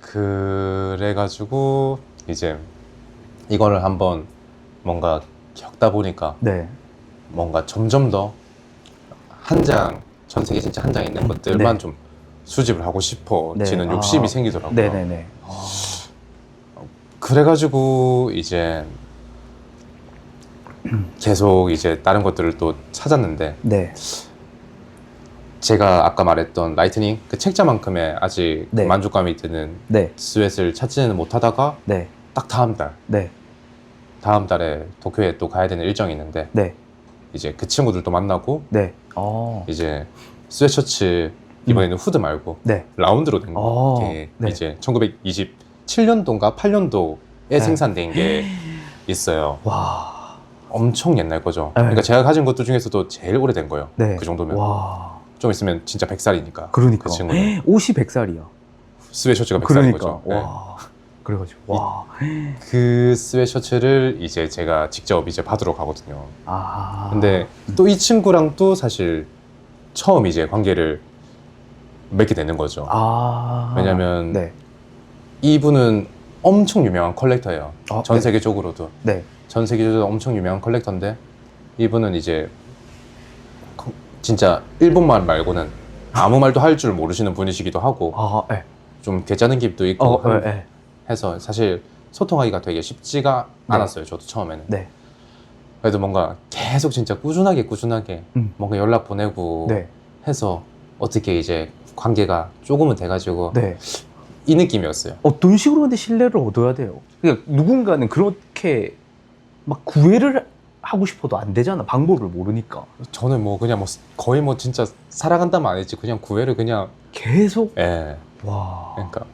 S1: 그래가지고 이제 이거를 한번 뭔가 겪다 보니까
S2: 네.
S1: 뭔가 점점 더 전 세계 진짜 한 장 있는 것들만
S2: 네.
S1: 좀 수집을 하고 싶어지는
S2: 네.
S1: 욕심이
S2: 아.
S1: 생기더라고요.
S2: 네네네.
S1: 그래가지고 이제 계속 이제 다른 것들을 또 찾았는데
S2: 네.
S1: 제가 아까 말했던 라이트닝 그 책자만큼의 아직
S2: 네.
S1: 만족감이 드는
S2: 네.
S1: 스웨트를 찾지는 못하다가
S2: 네.
S1: 딱 다음 달에 도쿄에 또 가야 되는 일정이 있는데
S2: 네.
S1: 이제 그 친구들도 만나고
S2: 네.
S1: 이제 스웨셔츠 이번에는 후드 말고
S2: 네.
S1: 라운드로 된
S2: 어,
S1: 게
S2: 네.
S1: 이제 1927년도인가 8년도에
S2: 네.
S1: 생산된 게 있어요.
S2: 와.
S1: 엄청 옛날 거죠.
S2: 네.
S1: 그러니까 제가 가진 것들 중에서도 제일 오래된 거예요.
S2: 네.
S1: 그 정도면.
S2: 와.
S1: 좀 있으면 진짜 100살이니까.
S2: 그러니까.
S1: 그 친구는.
S2: 옷이 100살이야.
S1: 스웨셔츠가 100살인
S2: 그러니까.
S1: 거죠. 네.
S2: 와. 그래가지고. 와.
S1: 그 스웨셔츠를 이제 제가 직접 이제 받으러 가거든요.
S2: 아.
S1: 근데 또 이 친구랑 또 사실 처음 이제 관계를 맺게 되는 거죠.
S2: 아.
S1: 왜냐면
S2: 네.
S1: 이분은 엄청 유명한 컬렉터예요. 전
S2: 네.
S1: 세계적으로도.
S2: 네.
S1: 전 세계적으로 엄청 유명한 컬렉터인데 이분은 이제 진짜 일본말 말고는 아무 말도 할 줄 모르시는 분이시기도 하고
S2: 아, 네.
S1: 좀 괜찮은 깁도 있고
S2: 네.
S1: 해서 사실 소통하기가 되게 쉽지가
S2: 네.
S1: 않았어요. 저도 처음에는.
S2: 네.
S1: 그래도 뭔가 계속 진짜 꾸준하게 뭔가 연락 보내고
S2: 네.
S1: 해서 어떻게 이제 관계가 조금은 돼가지고
S2: 네.
S1: 이 느낌이었어요.
S2: 어떤 식으로 근데 신뢰를 얻어야 돼요? 그러니까 누군가는 그렇게 막 구애를 하고 싶어도 안 되잖아. 방법을 모르니까.
S1: 저는 뭐 그냥 뭐 거의 뭐 진짜 살아간다면 아니지 그냥 구애를 그냥
S2: 계속.
S1: 예
S2: 와.
S1: 그러니까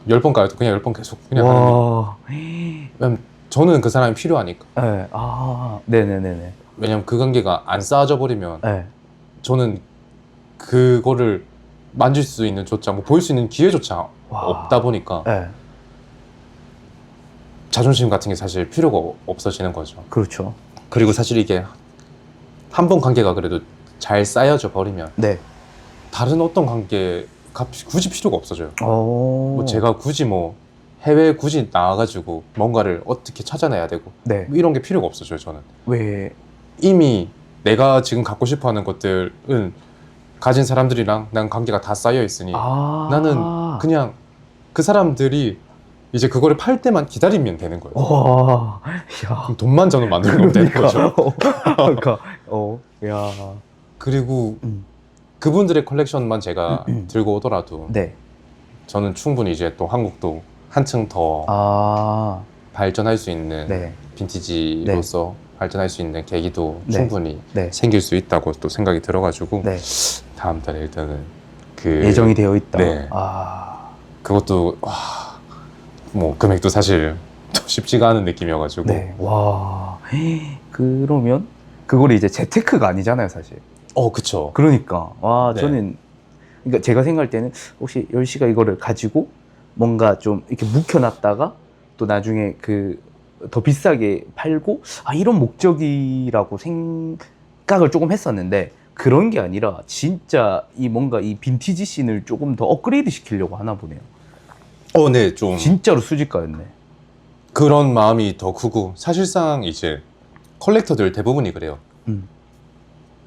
S1: 10번 가도 그냥 10번 계속 그냥 하는
S2: 와.
S1: 왜냐면 저는 그 사람이 필요하니까.
S2: 네. 아. 네네네네.
S1: 왜냐면 그 관계가 안 쌓아져 버리면
S2: 네.
S1: 저는 그거를 만질 수 있는 조차 뭐 보일 수 있는 기회조차
S2: 와.
S1: 없다 보니까
S2: 네.
S1: 자존심 같은 게 사실 필요가 없어지는 거죠.
S2: 그렇죠.
S1: 그리고 사실 이게 한 번 관계가 그래도 잘 쌓여져 버리면
S2: 네.
S1: 다른 어떤 관계가 굳이 필요가 없어져요.
S2: 오.
S1: 뭐 제가 굳이 뭐 해외에 굳이 나와가지고 뭔가를 어떻게 찾아내야 되고
S2: 네.
S1: 뭐 이런 게 필요가 없어져요. 저는
S2: 왜?
S1: 이미 내가 지금 갖고 싶어하는 것들은 가진 사람들이랑 난 관계가 다 쌓여 있으니
S2: 아.
S1: 나는 그냥 그 사람들이 이제 그거를 팔 때만 기다리면 되는 거예요.
S2: 와, 야.
S1: 그럼 돈만 저는 만들면 되는 거죠.
S2: 그러니까, 야.
S1: 그리고 그분들의 컬렉션만 제가 들고 오더라도
S2: 네.
S1: 저는 충분히 이제 또 한국도 한층 더
S2: 아,
S1: 발전할 수 있는
S2: 네.
S1: 빈티지로서 발전할 수 있는 계기도
S2: 네.
S1: 충분히
S2: 네.
S1: 생길 수 있다고 또 생각이 들어가지고
S2: 네.
S1: 다음 달에 일단은 그
S2: 예정이 되어 있다.
S1: 네.
S2: 아,
S1: 그것도 뭐 금액도 사실 쉽지가 않은 느낌이어가지고
S2: 네. 와, 그러면 그걸 이제 재테크가 아니잖아요, 사실.
S1: 그쵸.
S2: 그러니까 와,
S1: 네.
S2: 저는 그러니까 제가 생각할 때는 혹시 열씨가 이거를 가지고 뭔가 좀 이렇게 묵혀놨다가 또 나중에 그 더 비싸게 팔고 이런 목적이라고 생각을 조금 했었는데 그런 게 아니라 진짜 이 뭔가 이 빈티지 씬을 조금 더 업그레이드 시키려고 하나 보네요.
S1: 네, 좀
S2: 진짜로 수집가였네.
S1: 그런 마음이 더 크고 사실상 이제 컬렉터들 대부분이 그래요.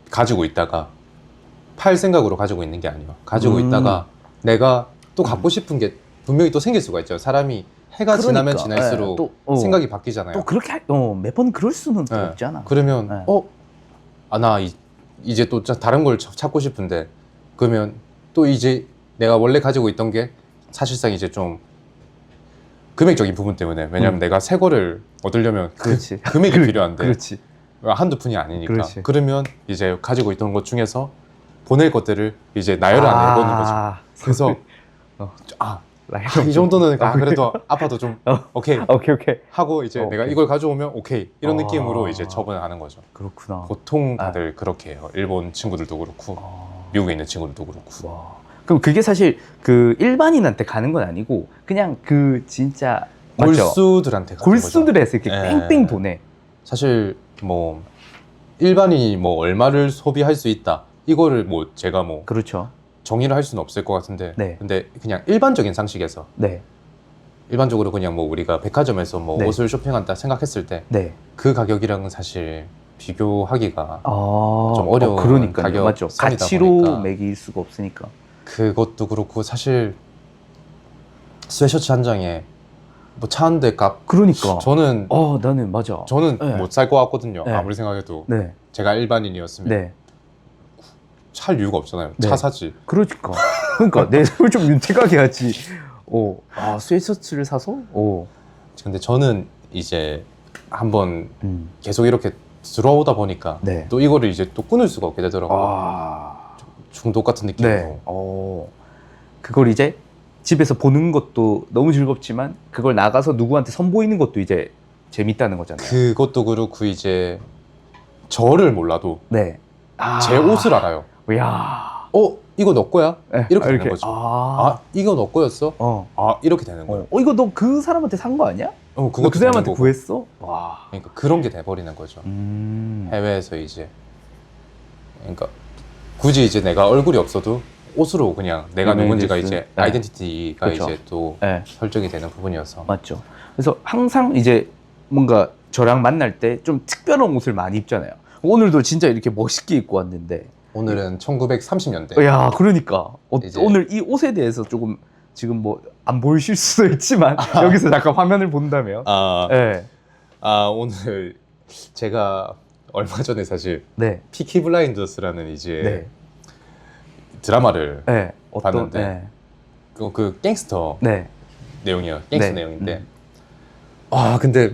S1: 가지고 있다가 팔 생각으로 가지고 있는 게 아니에요. 가지고 있다가 내가 또 갖고 싶은 게 분명히 또 생길 수가 있죠. 사람이 해가 지나면
S2: 그러니까,
S1: 지날수록
S2: 또,
S1: 생각이 바뀌잖아요.
S2: 또 그렇게 매번 그럴 수는 또
S1: 네.
S2: 없잖아.
S1: 그러면
S2: 네.
S1: 나 이제 또 다른 걸 찾고 싶은데 그러면 또 이제 내가 원래 가지고 있던 게 사실상 이제 좀 금액적인 부분 때문에 왜냐면 내가 새 거를 얻으려면
S2: 그렇지.
S1: 금액이 필요한데
S2: 그렇지.
S1: 한두 푼이 아니니까
S2: 그렇지.
S1: 그러면 이제 가지고 있던 것 중에서 보낼 것들을 이제 나열을 안 해보는 거죠. 그래서 이 정도는 그래도 아파도 좀 오케이
S2: 오케이.
S1: 하고 이제 내가
S2: 오케이.
S1: 이걸 가져오면 오케이 이런 느낌으로 이제 처분을 하는 거죠.
S2: 그렇구나.
S1: 보통 다들 그렇게 해요. 일본 친구들도 그렇고 미국에 있는 친구들도 그렇고.
S2: 와. 그럼 그게 사실 그 일반인한테 가는 건 아니고 그냥 그 진짜 맞죠?
S1: 골수들한테 가는
S2: 골수들에서 이렇게
S1: 네.
S2: 뺑뺑 도네.
S1: 사실 뭐 일반인이 뭐 얼마를 소비할 수 있다 이거를 뭐 제가 뭐
S2: 그렇죠.
S1: 정의를 할 수는 없을 것 같은데
S2: 네.
S1: 근데 그냥 일반적인 상식에서
S2: 네.
S1: 일반적으로 그냥 뭐 우리가 백화점에서 뭐
S2: 네.
S1: 옷을 쇼핑한다 생각했을 때
S2: 네.
S1: 그 가격이랑은 사실 비교하기가
S2: 좀
S1: 좀 어려운
S2: 그러니까요.
S1: 가격
S2: 맞죠.
S1: 선이다
S2: 가치로
S1: 보니까.
S2: 매길 수가 없으니까.
S1: 그것도 그렇고 사실 스웨셔츠 한 장에 뭐 차 한 대 값
S2: 그러니까.
S1: 저는
S2: 나는 맞아.
S1: 저는
S2: 네.
S1: 못 살 것 같거든요.
S2: 네.
S1: 아무리 생각해도
S2: 네.
S1: 제가 일반인이었으면
S2: 네.
S1: 살 이유가 없잖아요.
S2: 네.
S1: 차 사지.
S2: 그러니까. 그러니까 내 손을 좀 윤택하게 하지. 스웨셔츠를 사서?
S1: 근데 저는 이제 한번 계속 이렇게 들어오다 보니까
S2: 네.
S1: 또 이거를 이제 또 끊을 수가 없게 되더라고요. 중독 같은 느낌으로.
S2: 네. 그걸 이제 집에서 보는 것도 너무 즐겁지만 그걸 나가서 누구한테 선보이는 것도 이제 재밌다는 거잖아요.
S1: 그것도 그렇고 이제 저를 몰라도
S2: 네.
S1: 제 옷을 알아요.
S2: 야.
S1: 이거 너 거야?
S2: 네.
S1: 이렇게 되는 거죠. 이거 너 거였어? 이렇게 되는 거예요.
S2: 이거 너 그 사람한테 산 거 아니야?
S1: 그것도
S2: 그 사람한테
S1: 되는 거고.
S2: 구했어? 와.
S1: 그러니까 그런 게 돼버리는 거죠.
S2: 음.
S1: 해외에서 이제 그러니까 굳이 이제 내가 얼굴이 없어도 옷으로 그냥 내가 누군지가
S2: 이미지
S1: 이제
S2: 네.
S1: 아이덴티티가
S2: 그렇죠.
S1: 이제 또
S2: 네.
S1: 설정이 되는 부분이어서
S2: 맞죠. 그래서 항상 이제 뭔가 저랑 만날 때 좀 특별한 옷을 많이 입잖아요. 오늘도 진짜 이렇게 멋있게 입고 왔는데.
S1: 오늘은 1930년대.
S2: 야, 그러니까
S1: 이제-
S2: 오늘 이 옷에 대해서 조금 지금 뭐 안 보이실 수도 있지만 여기서 잠깐 화면을 본다면. 네.
S1: 오늘 제가 얼마 전에 사실
S2: 네.
S1: 피키 블라인더스라는 이제
S2: 네.
S1: 드라마를
S2: 네.
S1: 봤는데.
S2: 네.
S1: 그 갱스터
S2: 네.
S1: 내용이에요. 갱스터
S2: 네.
S1: 내용인데 근데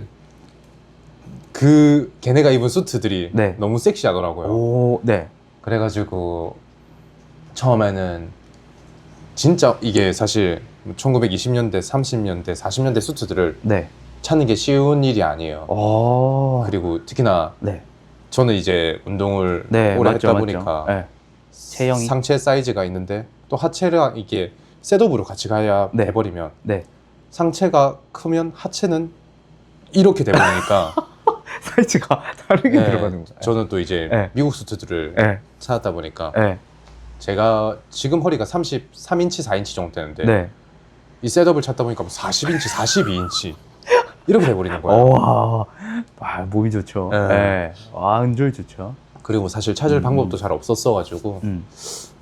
S1: 걔네가 입은 수트들이
S2: 네.
S1: 너무 섹시하더라고요.
S2: 네.
S1: 그래가지고 처음에는 진짜 이게 사실 1920년대, 30년대, 40년대 수트들을
S2: 네.
S1: 찾는 게 쉬운 일이 아니에요. 그리고 특히나
S2: 네.
S1: 저는 이제 운동을
S2: 네.
S1: 오래
S2: 맞죠,
S1: 했다
S2: 맞죠.
S1: 보니까
S2: 네. 체형이.
S1: 상체 사이즈가 있는데 또 하체랑 이게 셋업으로 같이 가야
S2: 네.
S1: 돼버리면
S2: 네.
S1: 상체가 크면 하체는 이렇게 돼버리니까
S2: 사이즈가 다르게
S1: 네,
S2: 들어가는 거예요.
S1: 저는 또 이제
S2: 네.
S1: 미국 수트들을
S2: 네.
S1: 찾았다 보니까
S2: 네.
S1: 제가 지금 허리가 33인치, 4인치 정도 되는데
S2: 네.
S1: 이 셋업을 찾다 보니까 뭐 40인치, 42인치 이렇게 돼버리는 거예요.
S2: 와, 몸이 좋죠.
S1: 네.
S2: 네. 완전 좋죠.
S1: 그리고 사실 찾을 방법도 잘 없었어가지고
S2: 음.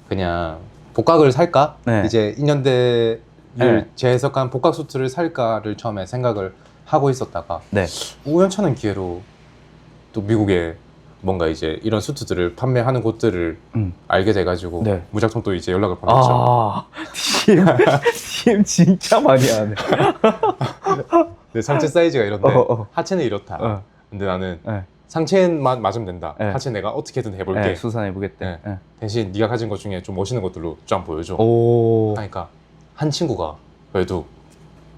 S1: 그냥 복각을 살까?
S2: 네.
S1: 이제 2년대
S2: 네.
S1: 재해석한 복각 수트를 살까를 처음에 생각을 하고 있었다가
S2: 네.
S1: 우연찮은 기회로 또 미국에 뭔가 이제 이런 수트들을 판매하는 곳들을 알게 돼가지고
S2: 네.
S1: 무작정 또 이제 연락을 보냈죠.
S2: 아, DM 진짜 많이 하네.
S1: 네, 상체 사이즈가 이런데
S2: 어.
S1: 하체는 이렇다.
S2: 어.
S1: 근데 나는
S2: 네.
S1: 상체만 맞으면 된다.
S2: 네.
S1: 하체 내가 어떻게든 해볼게.
S2: 네, 수산해 보겠대.
S1: 네.
S2: 네.
S1: 대신 네가 가진 것 중에 좀 멋있는 것들로 좀 보여줘.
S2: 오.
S1: 하니까 한 친구가 그래도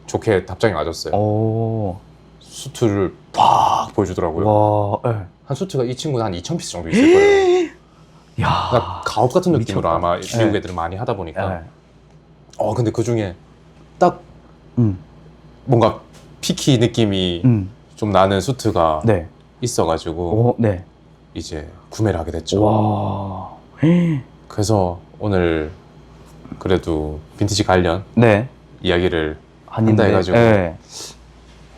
S1: 좋게 답장이 와줬어요.
S2: 오.
S1: 수트를 팍 보여주더라고요.
S2: 와. 네.
S1: 한 수트가 이 친구는 한 2,000피스 정도 있을 거예요.
S2: 야.
S1: 그러니까 가업 같은 느낌으로
S2: 미쳤다.
S1: 아마
S2: 네.
S1: 미국 애들은 많이 하다 보니까
S2: 네.
S1: 근데 그 중에 딱
S2: 음.
S1: 뭔가 피키 느낌이 좀 나는 수트가
S2: 네.
S1: 있어가지고
S2: 오, 네.
S1: 이제 구매를 하게 됐죠.
S2: 와.
S1: 그래서 오늘 그래도 빈티지 관련
S2: 네.
S1: 이야기를
S2: 한다
S1: 한다 해가지고
S2: 네.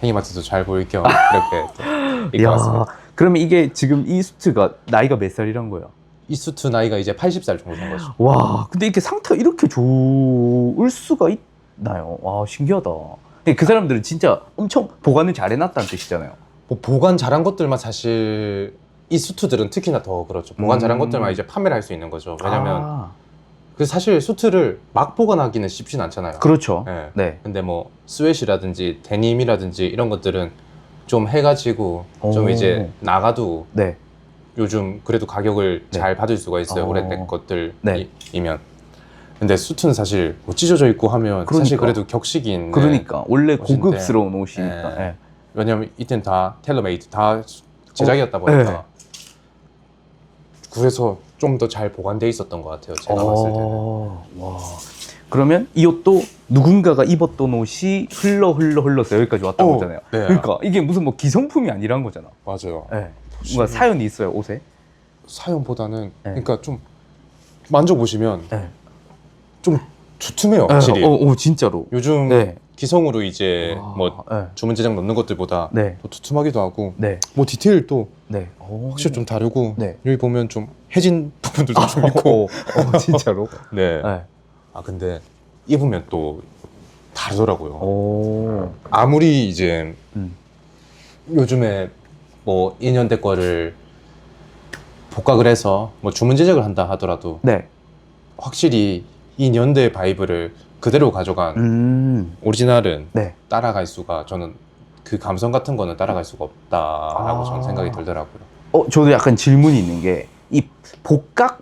S1: 행이마트도 잘 보일 겸 이렇게 또 입고 왔습니다.
S2: 그러면 이게 지금 이 수트가 나이가 몇 살이란 거예요?
S1: 이 수트 나이가 이제 80살 정도 된 거죠.
S2: 와, 근데 이렇게 상태가 이렇게 좋을 수가 있나요? 와, 신기하다. 근데 그 사람들은 진짜 엄청 보관을 잘 해놨다는 뜻이잖아요.
S1: 뭐 보관 잘한 것들만 사실 이 수트들은 특히나 더 그렇죠. 보관 잘한 것들만 이제 판매를 할 수 있는 거죠. 왜냐면 그 사실 수트를 막 보관하기는 쉽진 않잖아요.
S2: 그렇죠.
S1: 네.
S2: 네.
S1: 근데 뭐 스웨시라든지 데님이라든지 이런 것들은 좀 해가지고 좀
S2: 오.
S1: 이제 나가도
S2: 네.
S1: 요즘 그래도 가격을
S2: 네.
S1: 잘 받을 수가 있어요. 오래된
S2: 네.
S1: 것들이면. 근데 수트는 사실 뭐 찢어져 있고 하면 사실
S2: 그러니까.
S1: 그래도 격식이 있는.
S2: 그러니까 원래
S1: 옷인데.
S2: 고급스러운 옷이니까.
S1: 네.
S2: 네.
S1: 왜냐면 이때는 다 텔러메이드 다 제작이었다 보니까
S2: 네.
S1: 그래서 좀 더 잘 보관돼 있었던 것 같아요. 제가 봤을 때는.
S2: 와. 그러면 이 옷도 누군가가 입었던 옷이 흘러서 여기까지 왔다는 거잖아요.
S1: 네.
S2: 그러니까 이게 무슨 뭐 기성품이 아니란 거잖아.
S1: 맞아요.
S2: 네. 뭔가 사연이 있어요, 옷에.
S1: 사연보다는
S2: 네.
S1: 그러니까 좀 만져보시면
S2: 네.
S1: 좀 두툼해요, 확실히.
S2: 진짜로.
S1: 요즘
S2: 네.
S1: 기성으로 이제
S2: 와,
S1: 뭐
S2: 네.
S1: 주문 제작 넣는 것들보다
S2: 네.
S1: 더 두툼하기도 하고
S2: 네.
S1: 뭐 디테일도
S2: 네.
S1: 확실히 좀 다르고
S2: 네.
S1: 여기 보면 좀 해진 부분들도 좀 있고
S2: 진짜로?
S1: 네.
S2: 네.
S1: 아 근데 입으면 또 다르더라고요.
S2: 오.
S1: 아무리 이제
S2: 음.
S1: 요즘에 뭐 2년대 거를 복각을 해서 뭐 주문 제작을 한다 하더라도
S2: 네.
S1: 확실히 이 년대 바이브를 그대로 가져간 오리지널은
S2: 네.
S1: 따라갈 수가 저는 그 감성 같은 거는 따라갈 수가 없다라고 저는 생각이 들더라고요.
S2: 저도 약간 질문이 있는 게 이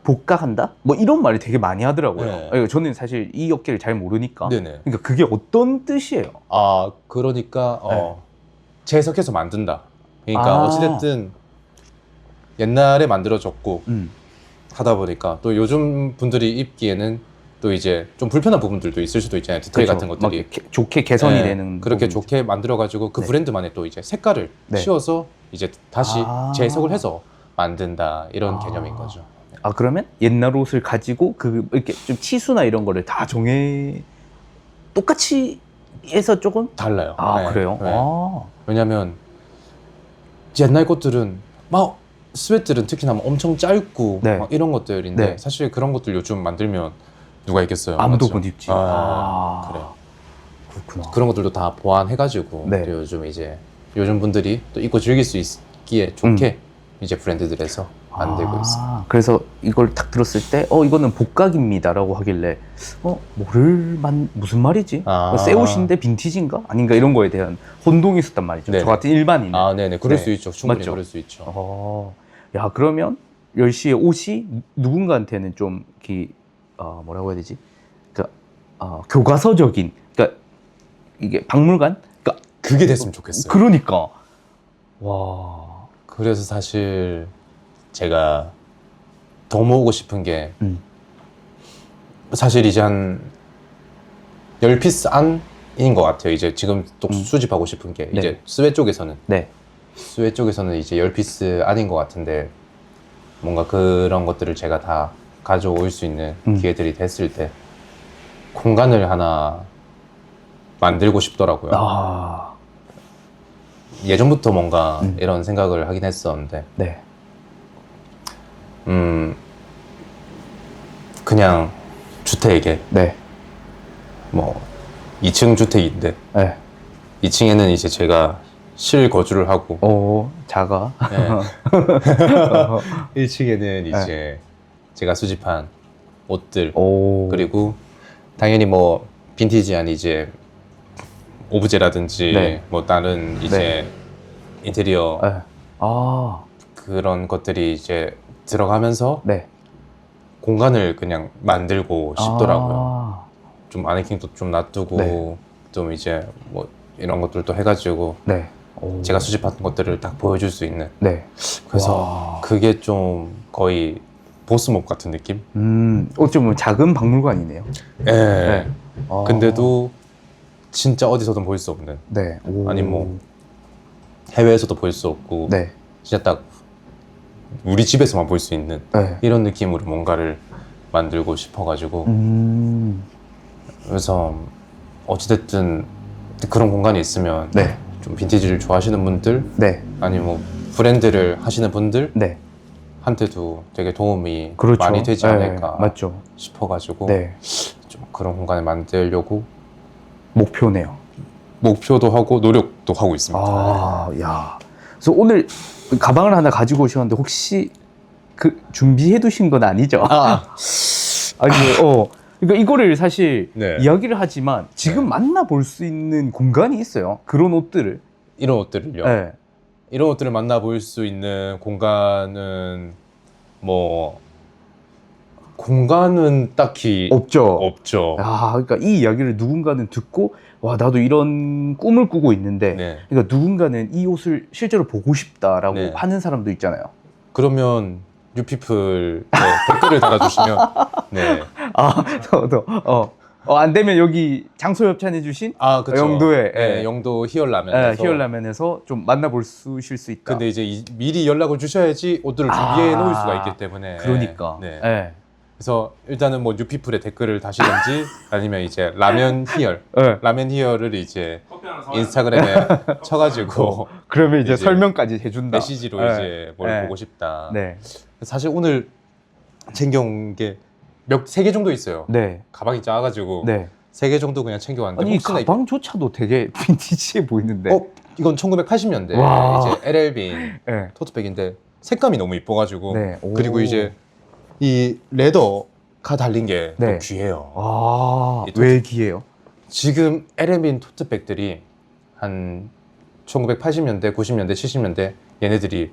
S2: 복각한다? 뭐 이런 말이 되게 많이 하더라고요.
S1: 네.
S2: 저는 사실 이 업계를 잘 모르니까.
S1: 네네.
S2: 그러니까 그게 어떤 뜻이에요?
S1: 아 그러니까
S2: 네.
S1: 재해석해서 만든다. 그러니까
S2: 아.
S1: 어찌됐든 옛날에 만들어졌고 하다 보니까 또 요즘 분들이 입기에는 또 이제 좀 불편한 부분들도 있을 수도 있잖아요. 디테일
S2: 그렇죠.
S1: 같은 것들이
S2: 막 좋게 개선이
S1: 네,
S2: 되는
S1: 그렇게
S2: 부분이죠.
S1: 좋게 만들어가지고 그
S2: 네.
S1: 브랜드만의 또 이제 색깔을
S2: 네.
S1: 씌워서 이제 다시
S2: 아.
S1: 재해석을 해서 만든다 이런
S2: 아.
S1: 개념인 거죠.
S2: 그러면 옛날 옷을 가지고 그 이렇게 좀 치수나 이런 거를 다 똑같이 해서 조금
S1: 달라요. 네.
S2: 그래요?
S1: 네. 왜냐면 옛날 것들은 막 스웨트들은 특히나 막 엄청 짧고
S2: 네.
S1: 막 이런 것들인데
S2: 네.
S1: 사실 그런 것들 요즘 만들면 누가 있겠어요?
S2: 아무도
S1: 맞죠?
S2: 못 입지.
S1: 그래요.
S2: 그렇구나.
S1: 그런 것들도 다 보완해가지고
S2: 네.
S1: 또 요즘 이제 요즘 분들이 또 입고 즐길 수 있기에 좋게 이제 브랜드들에서 만들고 있어요.
S2: 그래서 이걸 딱 들었을 때 이거는 복각입니다라고 하길래 무슨 말이지? 새 옷인데 빈티지인가? 아닌가 이런 거에 대한 혼동이 있었단 말이죠.
S1: 네네.
S2: 저 같은 일반인.
S1: 네네 그럴
S2: 네.
S1: 수 있죠. 충분히
S2: 맞죠?
S1: 그럴 수 있죠.
S2: 야 그러면 10시에 옷이 누군가한테는 좀 뭐라고 해야 되지? 교과서적인 그러니까 이게 박물관? 그러니까
S1: 그게 됐으면 좋겠어요.
S2: 그러니까 와.
S1: 그래서 사실 제가 더 모으고 싶은 게 사실 이제 한 10피스 안인 것 같아요. 이제 지금 또 수집하고 싶은 게
S2: 네.
S1: 이제 스웨 쪽에서는
S2: 네.
S1: 스웨 쪽에서는 이제 10피스 안인 것 같은데 뭔가 그런 것들을 제가 다 가져올 수 있는 기회들이 됐을 때 공간을 하나 만들고 싶더라고요. 예전부터 뭔가 이런 생각을 하긴 했었는데
S2: 네.
S1: 그냥 주택에
S2: 네.
S1: 뭐 2층 주택인데
S2: 네.
S1: 2층에는 이제 제가 실거주를 하고
S2: 작아.
S1: 네. 1층에는 이제 제가 수집한 옷들 그리고 당연히 뭐 빈티지한 이제 오브제라든지
S2: 네.
S1: 뭐 다른 이제 인테리어
S2: 네. 아,
S1: 그런 것들이 이제 들어가면서
S2: 네.
S1: 공간을 그냥 만들고 싶더라고요.
S2: 아,
S1: 좀 마네킹도 좀 놔두고
S2: 네.
S1: 좀 이제 뭐 이런 것들도 해가지고
S2: 네.
S1: 제가 수집한 것들을 딱 보여줄 수 있는
S2: 네.
S1: 그래서
S2: 와.
S1: 그게 좀 거의 보스몹 같은 느낌?
S2: 좀 작은 박물관이네요.
S1: 예.
S2: 네. 아.
S1: 근데도 진짜 어디서든 볼 수 없는
S2: 네.
S1: 아니 뭐 해외에서도 볼 수 없고
S2: 네.
S1: 진짜 딱 우리 집에서만 볼 수 있는
S2: 네.
S1: 이런 느낌으로 뭔가를 만들고 싶어가지고 그래서 어찌됐든 그런 공간이 있으면
S2: 네.
S1: 좀 빈티지를 좋아하시는 분들
S2: 네.
S1: 아니 뭐 브랜드를 하시는 분들
S2: 네.
S1: 한테도 되게 도움이
S2: 그렇죠.
S1: 많이 되지 않을까
S2: 맞죠.
S1: 싶어가지고
S2: 네.
S1: 좀 그런 공간을 만들려고
S2: 목표네요.
S1: 목표도 하고 노력도 하고 있습니다.
S2: 아, 야. 그래서 오늘 가방을 하나 가지고 오셨는데 혹시 그 준비해 두신 건 아니죠? 아니, 그러니까 이거를 사실
S1: 네.
S2: 이야기를 하지만 지금 만나볼 수 있는 공간이 있어요. 그런 옷들을.
S1: 이런 옷들을요.
S2: 네.
S1: 이런 옷들을 만나볼 수 있는 공간은 뭐 공간은 딱히
S2: 없죠.
S1: 없죠.
S2: 아, 그러니까 이 이야기를 누군가는 듣고 와, 나도 이런 꿈을 꾸고 있는데
S1: 네.
S2: 그러니까 누군가는 이 옷을 실제로 보고 싶다라고
S1: 네.
S2: 하는 사람도 있잖아요.
S1: 그러면 뉴피플 댓글을 달아주시면 네.
S2: 안 되면 여기 장소 협찬해 주신
S1: 그쵸.
S2: 영도에
S1: 네, 영도 희열라면에서
S2: 희열라면에서 좀 만나볼 수 있다.
S1: 근데 이제 미리 연락을 주셔야지 옷들을 준비해 놓을 수가 있기 때문에
S2: 그러니까.
S1: 네.
S2: 네.
S1: 그래서 일단은 뭐 뉴피플에 댓글을 다시든지 아니면 이제 라면 희열
S2: 네.
S1: 라면 희열을 이제 인스타그램에 쳐가지고
S2: 그러면 이제
S1: 이제
S2: 설명까지 해준다.
S1: 메시지로
S2: 네.
S1: 이제 뭘
S2: 네.
S1: 보고 싶다.
S2: 네.
S1: 사실 오늘 챙겨온 게 세 개 정도 있어요.
S2: 네.
S1: 가방이 작아가지고
S2: 네.
S1: 3개 정도 그냥 챙겨왔는데
S2: 아니 이
S1: 혹시나
S2: 가방조차도 되게 빈티지해 보이는데.
S1: 이건 1980년대
S2: 와.
S1: 이제 LL빈
S2: 네.
S1: 토트백인데 색감이 너무 이뻐가지고
S2: 네.
S1: 그리고 이제 이 레더가 달린 게 또
S2: 네.
S1: 귀해요.
S2: 왜 귀해요?
S1: 지금 LL빈 토트백들이 한 1980년대, 90년대, 70년대 얘네들이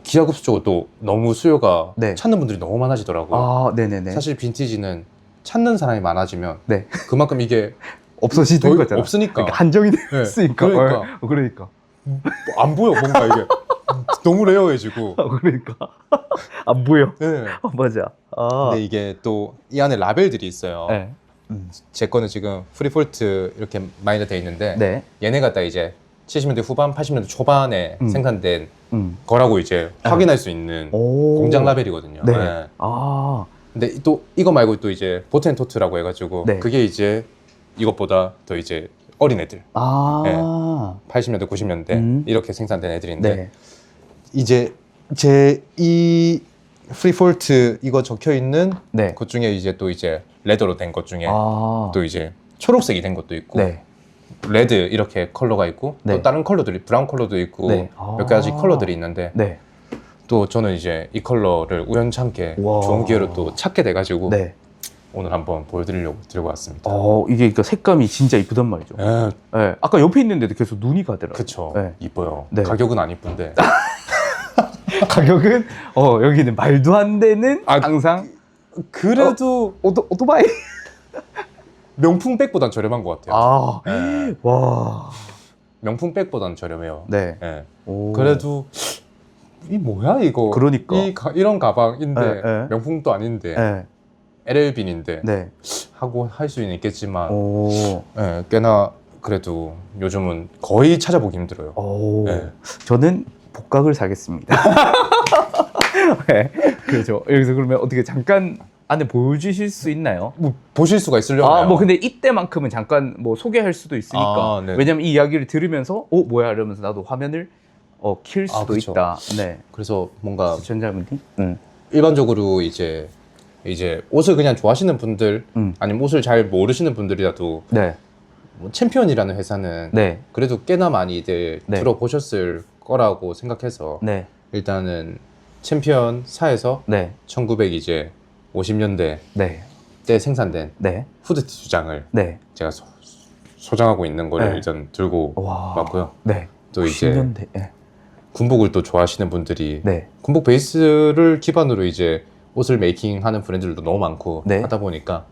S1: 기하급수적으로 또 너무 수요가
S2: 네.
S1: 찾는 분들이 너무 많아지더라고요.
S2: 네네네.
S1: 사실 빈티지는 찾는 사람이 많아지면
S2: 네.
S1: 그만큼 이게
S2: 없어지는 거잖아.
S1: 없으니까
S2: 그러니까 한정이
S1: 네.
S2: 됐으니까.
S1: 그러니까.
S2: 그러니까.
S1: 안 보여 뭔가 이게 너무 레어해지고
S2: 그러니까. 안 보여.
S1: 네.
S2: 맞아.
S1: 근데 이게 또 이 안에 라벨들이 있어요.
S2: 네.
S1: 제 거는 지금 프리폴트 이렇게 많이 돼 있는데
S2: 네.
S1: 얘네가 딱 이제 70년대 후반, 80년대 초반에 생산된 거라고 이제 확인할 수 있는 공장 라벨이거든요.
S2: 네.
S1: 네.
S2: 근데
S1: 근데 또 이거 말고 또 이제 보텐토트라고 해가지고
S2: 네.
S1: 그게 이제 이것보다 더 이제 어린 애들 네. 80년대, 90년대 이렇게 생산된 애들인데
S2: 네.
S1: 이제 제 이 프리폴트 이거 적혀 있는
S2: 네.
S1: 것 중에 이제 또 이제 레더로 된 것 중에
S2: 또
S1: 또 이제 초록색이 된 것도 있고
S2: 네.
S1: 레드 이렇게 컬러가 있고
S2: 네.
S1: 또 다른 컬러들이 브라운 컬러도 있고
S2: 네.
S1: 몇 가지 컬러들이 있는데
S2: 네.
S1: 또 저는 이제 이 컬러를 우연찮게
S2: 와.
S1: 좋은 기회로 또 찾게 돼가지고
S2: 네.
S1: 오늘 한번 보여드리려고 들고 왔습니다.
S2: 이게 그러니까 색감이 진짜 이쁘단 말이죠. 네. 아까 옆에 있는데도 계속 눈이 가더라고요.
S1: 그쵸.
S2: 네.
S1: 이뻐요.
S2: 네.
S1: 가격은 안 이쁜데
S2: 가격은 여기는 말도 안 되는 항상
S1: 그래도
S2: 오토바이.
S1: 명품백보단 저렴한 것 같아요. 네.
S2: 와.
S1: 명품백보단 저렴해요.
S2: 네.
S1: 네.
S2: 오.
S1: 그래도 이 뭐야 이거?
S2: 그러니까.
S1: 이런 가방인데
S2: 네, 네.
S1: 명품도 아닌데
S2: 네.
S1: LL빈인데
S2: 네.
S1: 하고 할 수는 있겠지만
S2: 오.
S1: 네, 꽤나 그래도 요즘은 거의 찾아보기 힘들어요.
S2: 오.
S1: 네.
S2: 저는 복각을 사겠습니다. 네. 그렇죠. 여기서 그러면 어떻게 잠깐 안에 보여주실 수 있나요?
S1: 뭐 보실 수가 있으려나요?
S2: 뭐 근데 이때만큼은 잠깐 뭐 소개할 수도 있으니까.
S1: 네.
S2: 왜냐면 이 이야기를 들으면서 뭐야 이러면서 나도 화면을 킬 수도
S1: 그쵸.
S2: 있다. 네.
S1: 그래서 뭔가
S2: 전자분이.
S1: 일반적으로 이제 옷을 그냥 좋아하시는 분들
S2: 음.
S1: 아니면 옷을 잘 모르시는 분들이라도
S2: 네.
S1: 뭐 챔피언이라는 회사는
S2: 네.
S1: 그래도 꽤나 많이들
S2: 네.
S1: 들어보셨을 거라고 생각해서
S2: 네.
S1: 일단은 챔피언사에서
S2: 네.
S1: 1950년대
S2: 네.
S1: 때 생산된
S2: 네.
S1: 후드 두 장을
S2: 네.
S1: 제가 소장하고 있는 거를
S2: 네.
S1: 일단 들고
S2: 와.
S1: 왔고요.
S2: 네.
S1: 또 이제
S2: 10년대. 네.
S1: 군복을 또 좋아하시는 분들이
S2: 네.
S1: 군복 베이스를 기반으로 이제 옷을 메이킹하는 브랜드들도 너무 많고
S2: 네.
S1: 하다 보니까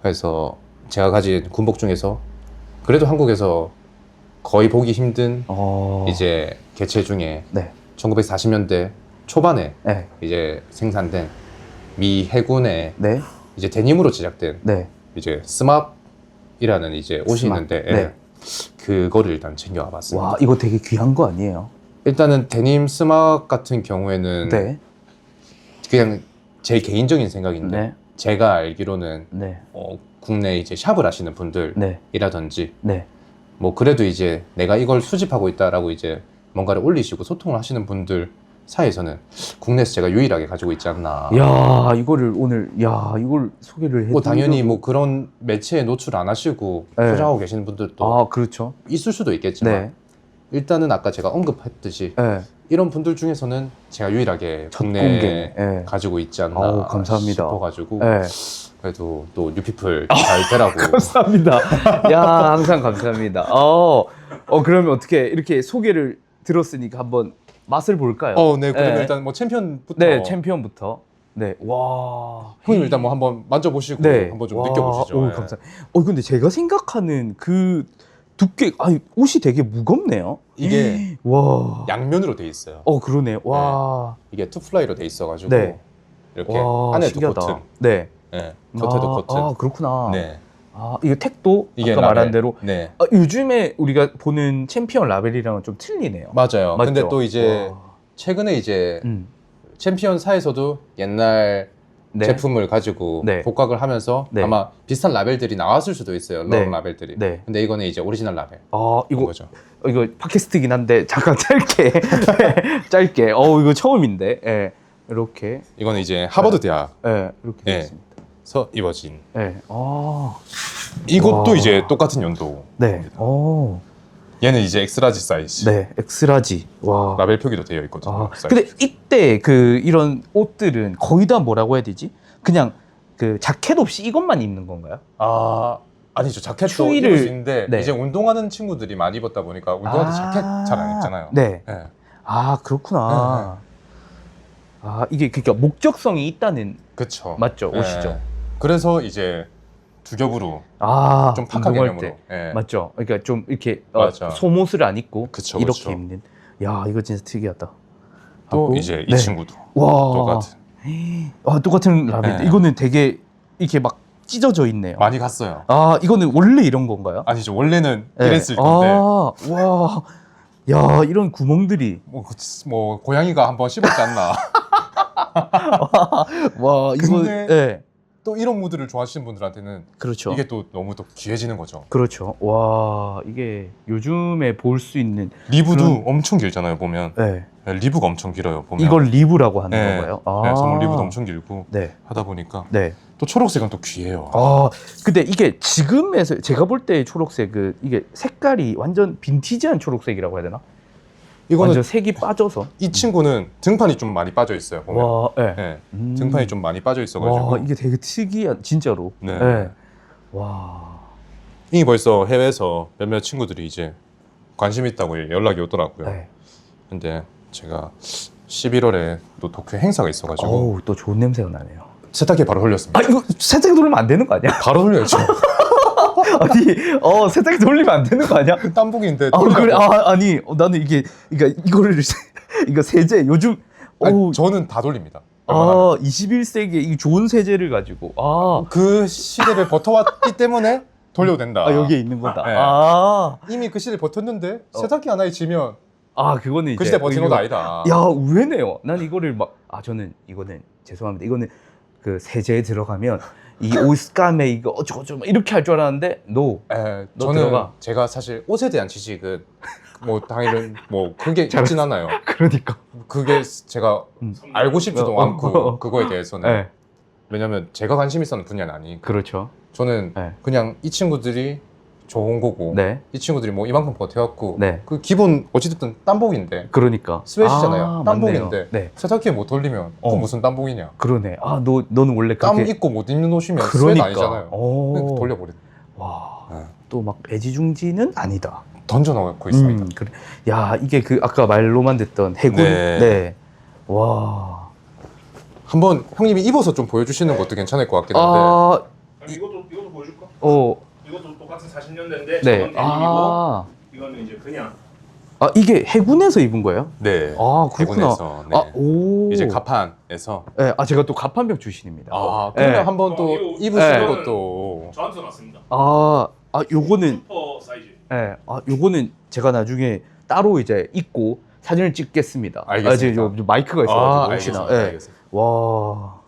S1: 그래서 제가 가진 군복 중에서 그래도 한국에서 거의 보기 힘든 이제 개체 중에
S2: 네.
S1: 1940년대 초반에
S2: 네.
S1: 이제 생산된 미 해군의
S2: 네.
S1: 이제 데님으로 제작된
S2: 네.
S1: 이제 스맙이라는 이제 옷이
S2: 스맙.
S1: 있는데
S2: 네.
S1: 그거를 일단 챙겨와 봤습니다.
S2: 와, 이거 되게 귀한 거 아니에요?
S1: 일단은 데님 스맙 같은 경우에는
S2: 네.
S1: 그냥 제 개인적인 생각인데
S2: 네.
S1: 제가 알기로는
S2: 네.
S1: 국내 이제 샵을 하시는 분들이라든지
S2: 네. 네.
S1: 뭐 그래도 이제 내가 이걸 수집하고 있다라고 이제 뭔가를 올리시고 소통을 하시는 분들 사이에서는 국내에서 제가 유일하게 가지고 있지 않나.
S2: 야, 이거를 오늘 이걸 소개를 해.
S1: 뭐 당연히 뭐 그런 매체에 노출 안 하시고
S2: 네.
S1: 소장하고 계시는 분들도
S2: 그렇죠.
S1: 있을 수도 있겠지만
S2: 네.
S1: 일단은 아까 제가 언급했듯이
S2: 네.
S1: 이런 분들 중에서는 제가 유일하게
S2: 첫
S1: 국내에
S2: 공개. 네.
S1: 가지고 있지 않나
S2: 아우, 감사합니다.
S1: 싶어가지고
S2: 네.
S1: 그래도 또 뉴피플 잘 되라고.
S2: 감사합니다. 야, 항상 감사합니다. 그러면 어떻게 이렇게 소개를 들었으니까 한번 맛을 볼까요?
S1: 네. 그러면
S2: 네.
S1: 일단 뭐 챔피언부터.
S2: 네, 챔피언부터. 네, 와.
S1: 형님 일단 뭐 한번 만져보시고
S2: 네.
S1: 한번 좀
S2: 와,
S1: 느껴보시죠.
S2: 오,
S1: 네.
S2: 감사합니다. 근데 제가 생각하는 그 두께, 옷이 되게 무겁네요.
S1: 이게
S2: 와.
S1: 양면으로 돼 있어요.
S2: 그러네. 와.
S1: 이게 투플라이로 돼 있어가지고
S2: 네.
S1: 이렇게
S2: 와,
S1: 안에도
S2: 신기하다.
S1: 코튼,
S2: 네.
S1: 네. 겉에도 코튼.
S2: 그렇구나.
S1: 네.
S2: 이거 택도
S1: 이게
S2: 아까
S1: 라벨.
S2: 말한 대로
S1: 네.
S2: 요즘에 우리가 보는 챔피언 라벨이랑은 좀 틀리네요.
S1: 맞아요.
S2: 맞죠?
S1: 근데 또 이제
S2: 와.
S1: 최근에 이제
S2: 음.
S1: 챔피언사에서도 옛날
S2: 네.
S1: 제품을 가지고
S2: 네.
S1: 복각을 하면서
S2: 네.
S1: 아마 비슷한 라벨들이 나왔을 수도 있어요.
S2: 네.
S1: 런 라벨들이.
S2: 네.
S1: 근데 이거는 이제 오리지널 라벨.
S2: 이거
S1: 거죠.
S2: 이거 팟캐스트긴 한데 잠깐 짧게 짧게. 이거 처음인데. 예. 이렇게.
S1: 이거는 이제 하버드 대학에서
S2: 이렇게
S1: 네.
S2: 됐습니다.
S1: 입어진.
S2: 예.
S1: 이것도
S2: 와.
S1: 이제 똑같은 연도.
S2: 네.
S1: 얘는 이제 엑스라지 사이즈.
S2: 네. 엑스라지. 와.
S1: 라벨 표기도 되어 있거든요. 사이즈.
S2: 근데 이때 이런 옷들은 거의 다 뭐라고 해야 되지? 그냥 그 자켓 없이 이것만 입는 건가요?
S1: 아니죠. 자켓도
S2: 추위를-
S1: 입을 수 있는데
S2: 네.
S1: 이제 운동하는 친구들이 많이 입었다 보니까 운동할 때 자켓 잘 안 입잖아요.
S2: 네.
S1: 네.
S2: 그렇구나. 이게 그러니까 목적성이 있다는
S1: 그쵸.
S2: 맞죠?
S1: 네.
S2: 옷이죠.
S1: 그래서 이제 두 겹으로 좀 파카
S2: 운동할
S1: 개념으로.
S2: 때.
S1: 네.
S2: 맞죠? 그러니까 좀 이렇게
S1: 맞아.
S2: 소못을 안 입고
S1: 그쵸,
S2: 이렇게
S1: 그쵸.
S2: 입는. 야, 이거 진짜 특이하다.
S1: 또
S2: 하고,
S1: 이제
S2: 네.
S1: 이 친구도
S2: 와.
S1: 똑같은.
S2: 똑같은 라벨.
S1: 네.
S2: 이거는 되게 이렇게 막 찢어져 있네요.
S1: 많이 갔어요.
S2: 이거는 원래 이런 건가요?
S1: 아니죠. 원래는
S2: 네.
S1: 이랬을 건데
S2: 와. 야, 이런 구멍들이.
S1: 뭐 고양이가 한번 씹었지 않나.
S2: 와, 이거.
S1: 근데
S2: 네.
S1: 또 이런 무드를 좋아하시는 분들한테는
S2: 그렇죠.
S1: 이게 또 너무 또 귀해지는 거죠.
S2: 그렇죠. 와, 이게 요즘에 볼 수 있는.
S1: 리브도 엄청 길잖아요. 보면
S2: 네.
S1: 리브가 엄청 길어요. 보면
S2: 이걸 리브라고 하는
S1: 네.
S2: 건가요?
S1: 네, 선물 리브도 엄청 길고
S2: 네.
S1: 하다 보니까
S2: 네.
S1: 또 초록색은 또 귀해요.
S2: 근데 이게 지금에서 제가 볼 때 초록색 이게 색깔이 완전 빈티지한 초록색이라고 해야 되나?
S1: 이거는
S2: 완전 색이 빠져서.
S1: 이 친구는 등판이 좀 많이 빠져 있어요. 보면.
S2: 와, 네.
S1: 네. 등판이 좀 많이 빠져 있어가지고
S2: 와, 이게 되게 특이한 진짜로.
S1: 네.
S2: 와.
S1: 이미 벌써 해외에서 몇몇 친구들이 이제 관심 있다고 연락이 오더라고요.
S2: 네.
S1: 근데 제가 11월에 또 도쿄 행사가 있어가지고
S2: 어우, 또 좋은 냄새가 나네요.
S1: 세탁기에 바로 돌렸습니다.
S2: 이거 세탁기 돌리면 안 되는 거 아니야?
S1: 바로 돌려야죠.
S2: 아니, 세탁기 돌리면 안 되는 거 아니야?
S1: 땀복인데
S2: 그래. 아니, 나는 이거를 이거 세제 요즘
S1: 저는 다 돌립니다.
S2: 21세기에 이 좋은 세제를 가지고
S1: 그 시대를 버텨왔기 때문에 돌려도 된다.
S2: 여기에 있는 거다.
S1: 네. 이미 그 시대를 버텼는데 세탁기 하나에 지면
S2: 그거는
S1: 그
S2: 이제
S1: 시대 버틴 건 아니다.
S2: 야, 의외네요. 난 이거를 저는 이거는 죄송합니다. 이거는 그 세제에 들어가면 이 옷감에 이거 어쩌고저쩌고 이렇게 할 줄 알았는데 너
S1: 저는
S2: 들어가.
S1: 제가 사실 옷에 대한 지식은 뭐 당연히 뭐 그게 있진 않아요.
S2: 그러니까.
S1: 그게 제가 알고 싶지도 않고 그거에 대해서는
S2: 네.
S1: 왜냐면 제가 관심 있었는 분야는 아니니까.
S2: 그렇죠.
S1: 저는
S2: 네.
S1: 그냥 이 친구들이 좋은 거고
S2: 네.
S1: 이 친구들이 뭐 이만큼 버텨갖고
S2: 네.
S1: 그 기본 어찌됐든 땀복인데
S2: 그러니까.
S1: 스웨트잖아요.
S2: 맞네요.
S1: 땀복인데
S2: 네.
S1: 세탁기에 못 돌리면 그 무슨 땀복이냐.
S2: 그러네. 아, 너는 원래
S1: 땀
S2: 그렇게
S1: 입고 못 입는 옷이면 스웨트
S2: 그러니까.
S1: 아니잖아요. 그러니까
S2: 오.
S1: 돌려버려.
S2: 와.
S1: 네.
S2: 또 막 애지중지는 아니다.
S1: 던져놓고 있습니다.
S2: 그래. 야, 이게 그 아까 말로만 듣던 해군.
S1: 네.
S2: 네. 와.
S1: 한번 형님이 입어서 좀 보여주시는 것도 괜찮을 것 같긴 한데.
S2: 아,
S3: 이것도 보여줄까?
S2: 어.
S3: 이것도 똑같은 40년대인데
S2: 네.
S3: 저건 데님이고
S2: 아.
S3: 이거는 이제 그냥
S2: 아, 이게 해군에서 입은 거예요?
S1: 네.
S2: 아, 그렇구나.
S1: 해군에서, 네.
S2: 아, 오.
S1: 이제 가판에서.
S2: 네. 아, 제가 또 가판병 출신입니다.
S1: 아, 그러면
S2: 네.
S1: 한번 또
S3: 이거-
S1: 입으시는
S2: 네.
S1: 것도.
S3: 저한테 왔습니다.
S2: 요거는
S3: 슈퍼 사이즈.
S2: 예. 요거는 제가 나중에 따로 이제 입고 사진을 찍겠습니다.
S1: 알겠습니다.
S2: 지금 좀 마이크가 있어가지고 혹시나.
S1: 알겠습니다.
S2: 예.
S1: 알겠습니다.
S2: 와.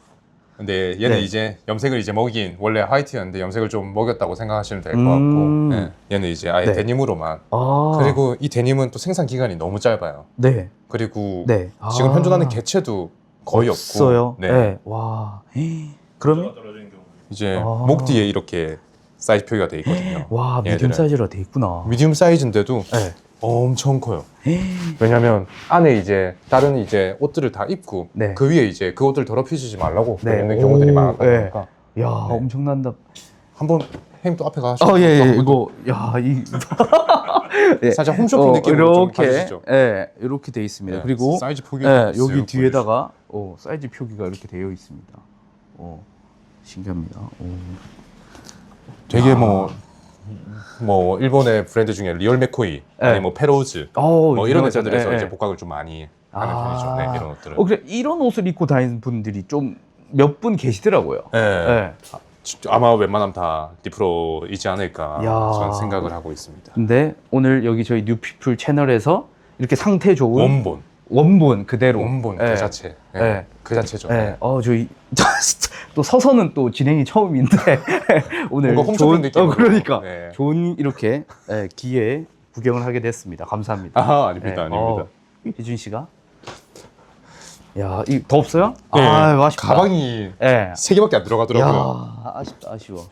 S1: 근데 얘는
S2: 네.
S1: 이제 염색을 이제 먹인 원래 화이트였는데 염색을 좀 먹였다고 생각하시면 될 것
S2: 음.
S1: 같고 얘는 이제 아예
S2: 네.
S1: 데님으로만
S2: 아.
S1: 그리고 이 데님은 또 생산 기간이 너무 짧아요.
S2: 네.
S1: 그리고
S2: 네.
S1: 지금
S2: 아.
S1: 현존하는 개체도 거의
S2: 없어요.
S1: 없고 네.
S2: 네. 와. 그러면
S3: 떨어지는 경우.
S1: 이제
S2: 아.
S1: 목 뒤에 이렇게 사이즈 표기가 돼 있거든요.
S2: 와, 미디움
S1: 얘들은.
S2: 사이즈로 돼 있구나.
S1: 미디움 사이즈인데도
S2: 네.
S1: 엄청 커요. 왜냐면 안에 이제 다른 이제 옷들을 다 입고
S2: 네.
S1: 그 위에 이제 그 옷을 더럽히시지 말라고
S2: 네.
S1: 입는 경우들이
S2: 오,
S1: 많았다
S2: 네.
S1: 보니까
S2: 야,
S1: 네.
S2: 엄청난다.
S1: 한번 형님 또 앞에 가시죠.
S2: 예. 이거 야, 예.
S1: 살짝 홈쇼핑 느낌으로 좀
S2: 이렇게
S1: 가주시죠.
S2: 예, 이렇게 돼 있습니다.
S1: 네,
S2: 그리고
S1: 사이즈 표기가
S2: 예, 여기 뒤에다가 사이즈 표기가 이렇게 되어 있습니다. 신기합니다.
S1: 되게 뭐 일본의 브랜드 중에 리얼 맥코이 아니 뭐 페로즈 뭐 이런 회사들에서
S2: 예,
S1: 이제
S2: 예.
S1: 복각을 좀 많이 하는
S2: 아.
S1: 편이죠. 네, 이런 옷들은.
S2: 그래 이런 옷을 입고 다니는 분들이 좀 몇 분 계시더라고요.
S1: 네.
S2: 예.
S1: 아마 웬만하면 다 디프로이지 않을까
S2: 야.
S1: 저는 생각을 하고 있습니다.
S2: 근데 오늘 여기 저희 뉴피플 채널에서 이렇게 상태 좋은 원본 그대로
S1: 원본
S2: 예.
S1: 그 자체. 네.
S2: 예.
S1: 그 자체죠.
S2: 예. 저희 또 서서는 또 진행이 처음인데 오늘
S1: 뭔가 홈쇼핑 느낌으로.
S2: 그러니까
S1: 네.
S2: 좋은 이렇게 기회에 구경을 하게 됐습니다. 감사합니다.
S1: 아닙니다.
S2: 예.
S1: 아닙니다.
S2: 희준 씨가 야, 이 더 없어요?
S1: 네.
S2: 아쉽다.
S1: 가방이
S2: 예.
S1: 3개밖에 안 들어가더라고요.
S2: 야, 아쉽다, 아쉬워.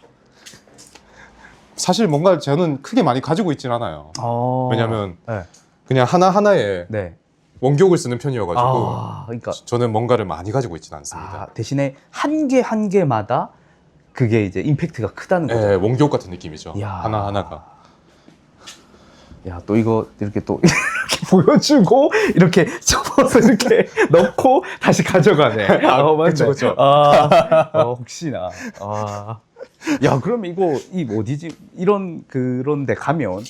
S1: 사실 뭔가 저는 크게 많이 가지고 있진 않아요. 왜냐면
S2: 네.
S1: 그냥 하나하나에
S2: 네.
S1: 원격을 쓰는 편이어가지고
S2: 그러니까
S1: 저는 뭔가를 많이 가지고 있진 않습니다.
S2: 대신에 한 개 한 개마다 그게 이제 임팩트가 크다는 거죠.
S1: 네, 원격 같은 느낌이죠.
S2: 야.
S1: 하나하나가.
S2: 야, 또 이거 이렇게 또 이렇게 보여주고 이렇게 접어서 이렇게 넣고 다시 가져가네. 맞네.
S1: 그쵸.
S2: 혹시나. 야, 그럼 이거 어디지? 그런 데 가면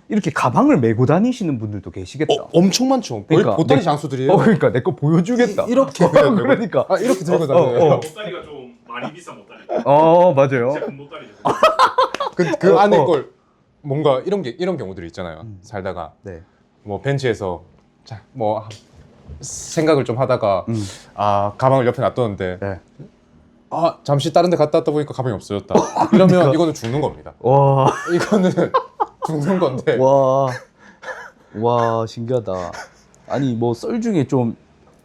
S2: 이렇게 가방을 메고 다니시는 분들도 계시겠다.
S1: 엄청 많죠.
S2: 그러니까
S1: 보따리 장수들이에요.
S2: 그러니까 내 거 보여주겠다.
S1: 이렇게
S2: 그러니까.
S1: 이렇게 들고 다녀요.
S3: 보따리가 좀 많이 비싼 보따리.
S2: 맞아요.
S3: 진짜 큰 보따리죠.
S1: 그 안에 걸 뭔가 이런 경우들이 있잖아요. 살다가
S2: 네.
S1: 뭐 벤치에서 뭐 생각을 좀 하다가 가방을 옆에 놔뒀는데
S2: 네.
S1: 잠시 다른 데 갔다 왔다 보니까 가방이 없어졌다. 이러면 이거는 죽는 겁니다.
S2: 와.
S1: 이거는 죽는 건데.
S2: 와, 신기하다. 아니, 뭐, 썰 중에 좀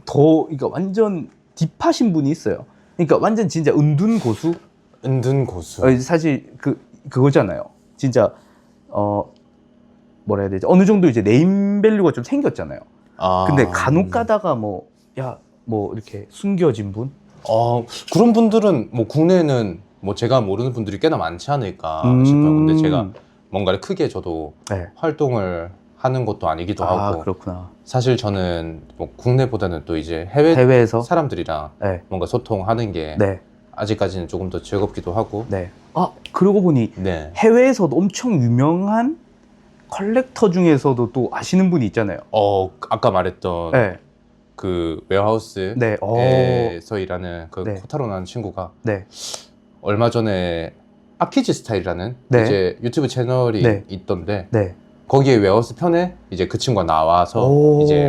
S2: 그러니까 완전 딥하신 분이 있어요. 그러니까 완전 진짜 은둔 고수?
S1: 은둔 고수.
S2: 사실 그거잖아요. 진짜, 뭐라 해야 되지? 어느 정도 이제 네임밸류가 좀 생겼잖아요. 근데 간혹 가다가 이렇게 숨겨진 분?
S1: 그런 분들은 뭐 국내에는 뭐 제가 모르는 분들이 꽤나 많지 않을까 싶어요. 근데 제가 뭔가를 크게 저도
S2: 네.
S1: 활동을 하는 것도 아니기도 하고
S2: 그렇구나.
S1: 사실 저는 뭐 국내보다는 또 이제 해외
S2: 해외에서?
S1: 사람들이랑
S2: 네.
S1: 뭔가 소통하는 게
S2: 네.
S1: 아직까지는 조금 더 즐겁기도 하고
S2: 네. 그러고 보니
S1: 네.
S2: 해외에서도 엄청 유명한 컬렉터 중에서도 또 아시는 분이 있잖아요.
S1: 아까 말했던
S2: 네.
S1: 그 웨어하우스에서
S2: 네.
S1: 일하는 그
S2: 네.
S1: 코타로라는 친구가
S2: 네.
S1: 얼마 전에 아키즈 스타일이라는
S2: 네.
S1: 이제 유튜브 채널이
S2: 네.
S1: 있던데
S2: 네.
S1: 거기에 웨어하우스 편에 이제 그 친구가 나와서
S2: 오.
S1: 이제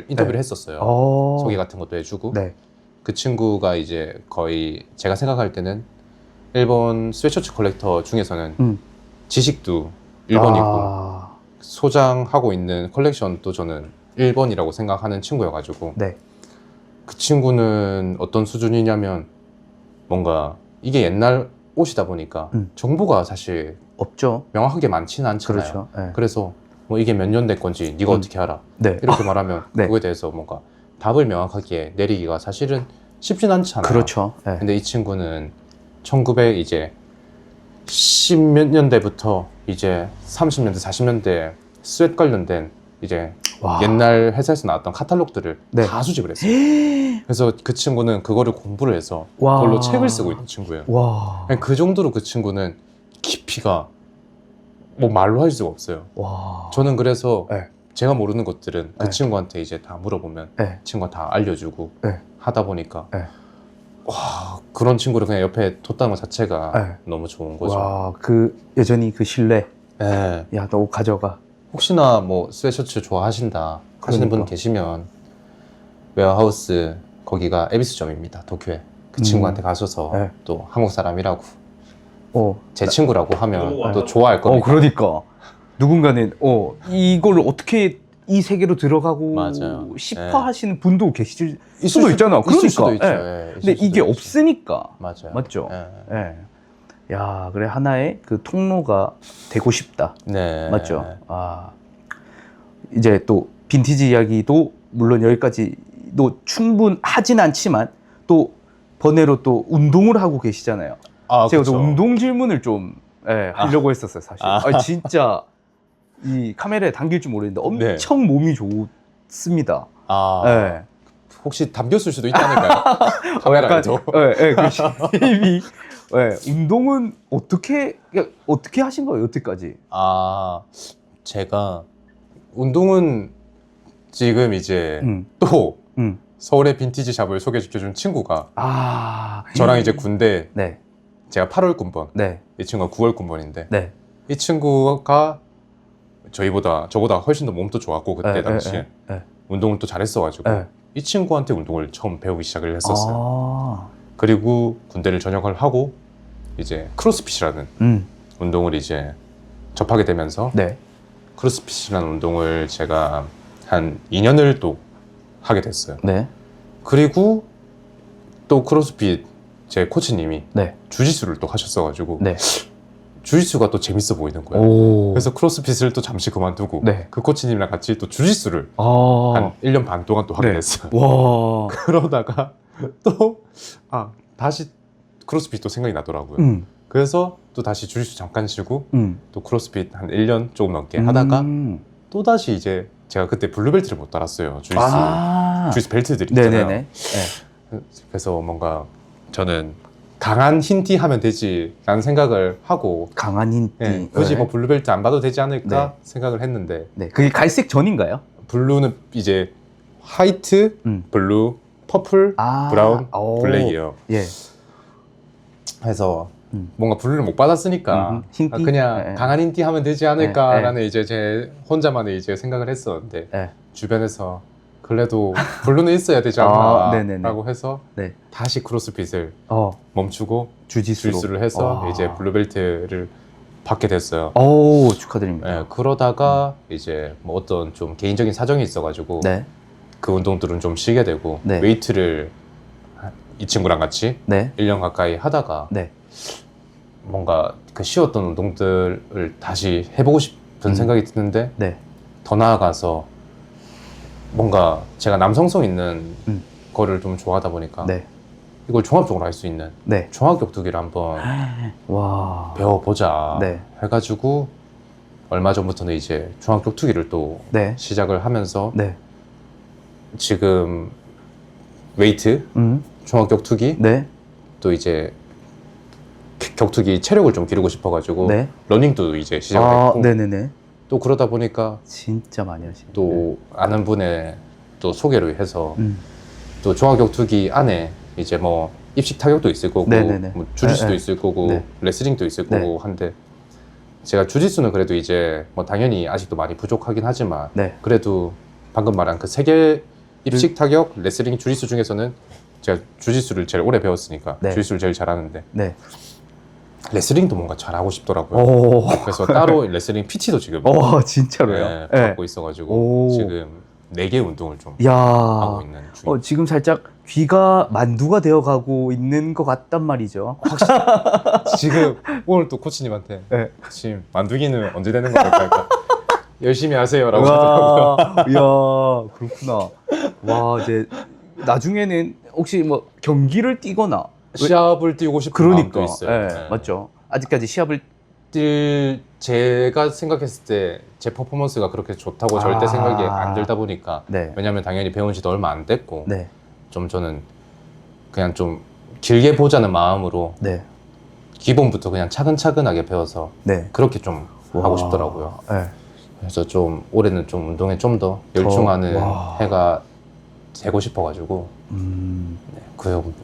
S1: 인터뷰를
S2: 네.
S1: 했었어요.
S2: 어.
S1: 소개 같은 것도 해주고
S2: 네.
S1: 그 친구가 이제 거의 제가 생각할 때는 일본 스웨셔츠 컬렉터 중에서는 지식도 1번이고 소장하고 있는 컬렉션도 저는 1번이라고 생각하는 친구여가지고
S2: 네.
S1: 그 친구는 어떤 수준이냐면 뭔가 이게 옛날 옷이다 보니까 정보가 사실
S2: 없죠.
S1: 명확하게 많지는 않잖아요.
S2: 그렇죠. 네.
S1: 그래서 뭐 이게 몇 년 된 건지 네가 어떻게 알아?
S2: 네.
S1: 이렇게 말하면
S2: 네.
S1: 그거에 대해서 뭔가 답을 명확하게 내리기가 사실은 쉽진 않잖아요.
S2: 그렇죠. 네.
S1: 근데 이 친구는 1900 이제 10몇 년대부터 이제 30년대, 40년대 스웨트 관련된 이제
S2: 와.
S1: 옛날 회사에서 나왔던 카탈로그들을
S2: 네.
S1: 다 수집을 했어요. 그래서 그 친구는 그거를 공부를 해서
S2: 와.
S1: 그걸로 책을 쓰고 있는 친구예요.
S2: 와.
S1: 그냥 그 정도로 그 친구는 깊이가 뭐 말로 할 수가 없어요.
S2: 와.
S1: 저는 그래서
S2: 네.
S1: 제가 모르는 것들은 그
S2: 네.
S1: 친구한테 이제 다 물어보면
S2: 네.
S1: 친구가 다 알려주고
S2: 네.
S1: 하다 보니까
S2: 네.
S1: 와 그런 친구를 그냥 옆에 뒀다는 것 자체가
S2: 네.
S1: 너무 좋은 거죠.
S2: 와, 그 여전히 그 신뢰.
S1: 네.
S2: 야, 너 옷 가져가.
S1: 혹시나 뭐 스웨셔츠 좋아하신다 하시는 분
S2: 그러니까.
S1: 계시면 웨어하우스 거기가 에비스점입니다. 도쿄에. 그 친구한테 가셔서
S2: 네.
S1: 또 한국 사람이라고
S2: 어.
S1: 제 친구라고 하면
S3: 오,
S1: 또 좋아할 겁니다.
S2: 그러니까 누군가는 이걸 어떻게 이 세계로 들어가고
S1: 맞아요.
S2: 싶어
S1: 네.
S2: 하시는 분도 계실
S1: 있을
S2: 수도 있잖아.
S1: 있을 수도
S2: 그러니까.
S1: 있죠.
S2: 예.
S1: 예,
S2: 근데
S1: 있을 수도
S2: 이게
S1: 있죠.
S2: 없으니까.
S1: 맞아요.
S2: 맞죠?
S1: 예.
S2: 예. 야, 그래 하나의 그 통로가 되고 싶다.
S1: 네.
S2: 맞죠? 아. 이제 또 빈티지 이야기도 물론 여기까지도 충분하진 않지만 또 번외로 또 운동을 하고 계시잖아요.
S1: 아,
S2: 제가
S1: 그쵸.
S2: 또 운동 질문을 좀 하려고 했었어요, 사실.
S1: 아.
S2: 진짜 이 카메라에 담길 줄 모르겠는데
S1: 네.
S2: 엄청 몸이 좋습니다.
S1: 아,
S2: 예.
S1: 혹시 담겼을 수도 있지 않을까요? 카메라에도.
S2: 그 힘이. 운동은 어떻게 하신 거예요, 여태까지?
S1: 아, 제가 운동은 지금 이제 또
S2: 음.
S1: 서울의 빈티지 샵을 소개시켜준 친구가
S2: 아.
S1: 저랑 이제 군대
S2: 네.
S1: 제가 8월 군번,
S2: 네.
S1: 이 친구가 9월 군번인데
S2: 네.
S1: 이 친구가 저보다 훨씬 더 몸도 좋았고 그때 당시에 운동을 또 잘했어가지고
S2: 네.
S1: 이 친구한테 운동을 처음 배우기 시작을 했었어요.
S2: 아.
S1: 그리고 군대를 전역을 하고 이제 크로스핏이라는 운동을 이제 접하게 되면서
S2: 네.
S1: 크로스핏이라는 운동을 제가 한 2년을 또 하게 됐어요.
S2: 네.
S1: 그리고 또 크로스핏 제 코치님이
S2: 네.
S1: 주짓수를 또 하셨어가지고
S2: 네.
S1: 주짓수가 또 재밌어 보이는 거예요.
S2: 오.
S1: 그래서 크로스핏을 또 잠시 그만두고
S2: 네.
S1: 그 코치님이랑 같이 또 주짓수를
S2: 아.
S1: 한 1년 반 동안 또 하게
S2: 네.
S1: 됐어요.
S2: 와.
S1: 그러다가 또 다시 크로스핏 또 생각이 나더라고요. 그래서 또 다시 주짓수 잠깐 쉬고 또 크로스핏 한 1년 조금 넘게 하다가 또 다시 이제 제가 그때 블루벨트를 못 달았어요. 주짓수 벨트들이 있잖아요.
S2: 네네네.
S1: 그래서 뭔가 저는 강한 흰티 하면 되지라는 생각을 하고
S2: 강한 흰띠.
S1: 네, 굳이 뭐 블루벨트 안 봐도 되지 않을까
S2: 네.
S1: 생각을 했는데
S2: 네. 그게 갈색 전인가요?
S1: 블루는 이제 화이트, 블루, 퍼플, 브라운, 블랙이에요.
S2: 예.
S1: 해서 뭔가 블루를 못 받았으니까
S2: 흰띠?
S1: 그냥
S2: 네.
S1: 강한 흰티 하면 되지 않을까라는 이제 제 혼자만의 이제 생각을 했었는데
S2: 네.
S1: 주변에서 그래도 블루는 있어야 되지
S2: 네네네.
S1: 않나라고 해서
S2: 네.
S1: 다시 크로스핏을 멈추고
S2: 주짓수로.
S1: 주짓수를 해서 이제 블루벨트를 받게 됐어요.
S2: 오, 축하드립니다.
S1: 네, 그러다가 이제 뭐 어떤 좀 개인적인 사정이 있어가지고
S2: 네.
S1: 그 운동들은 좀 쉬게 되고
S2: 네.
S1: 웨이트를 이 친구랑 같이
S2: 네.
S1: 1년 가까이 하다가
S2: 네.
S1: 뭔가 그 쉬웠던 운동들을 다시 해보고 싶은 생각이 드는데
S2: 네.
S1: 더 나아가서 뭔가 제가 남성성 있는 거를 좀 좋아하다 보니까
S2: 네.
S1: 이걸 종합적으로 할 수 있는
S2: 네.
S1: 종합격투기를 한번
S2: 와.
S1: 배워보자
S2: 네.
S1: 해가지고 얼마 전부터는 이제 종합격투기를 또
S2: 네.
S1: 시작을 하면서
S2: 네.
S1: 지금 웨이트, 종합격투기
S2: 네.
S1: 또 이제 격투기 체력을 좀 기르고 싶어가지고
S2: 네.
S1: 러닝도 이제 시작을 했고
S2: 네네네.
S1: 또 그러다 보니까
S2: 진짜 많이 하시네.
S1: 또 아는 분의 또 소개를 해서
S2: 음.
S1: 또 종합격투기 안에 이제 뭐 입식 타격도 있을 거고
S2: 네네네.
S1: 뭐 주짓수도
S2: 네,
S1: 있을 거고
S2: 네.
S1: 레슬링도 있을
S2: 네.
S1: 거고 한데 제가 주짓수는 그래도 이제 뭐 당연히 아직도 많이 부족하긴 하지만
S2: 네.
S1: 그래도 방금 말한 그 세 개 입식 타격, 레슬링, 주짓수 중에서는 제가 주짓수를 제일 오래 배웠으니까
S2: 네.
S1: 주짓수를 제일 잘하는데
S2: 네.
S1: 레슬링도 뭔가 잘하고 싶더라고요.
S2: 오.
S1: 그래서 따로 레슬링 PT도 지금
S2: 진짜로요?
S1: 네, 받고 있어가지고
S2: 오.
S1: 지금 4개 운동을 좀
S2: 야,
S1: 하고 있는 중입니다.
S2: 지금 살짝 귀가 만두가 되어가고 있는 것 같단 말이죠.
S1: 지금 오늘 또 코치님한테
S2: 네.
S1: 지금 만두기는 언제 되는 겁니까? 열심히 하세요라고 하더라고요.
S2: 야, 그렇구나. 와, 이제 나중에는 혹시 뭐 경기를 뛰거나
S1: 시합을 뛰고 싶은
S2: 그러니까
S1: 마음도 있어요.
S2: 예,
S1: 네.
S2: 맞죠. 아직까지 시합을
S1: 제가 생각했을 때 제 퍼포먼스가 그렇게 좋다고 절대 생각이 안 들다 보니까
S2: 네,
S1: 왜냐면 당연히 배운 지도 얼마 안 됐고
S2: 네,
S1: 좀 저는 그냥 좀 길게 보자는 마음으로
S2: 네,
S1: 기본부터 그냥 차근차근하게 배워서
S2: 네.
S1: 그렇게 좀
S2: 와,
S1: 하고 싶더라고요.
S2: 네.
S1: 그래서 좀 올해는 좀 운동에 좀 더 열중하는
S2: 와.
S1: 해가 되고 싶어가지고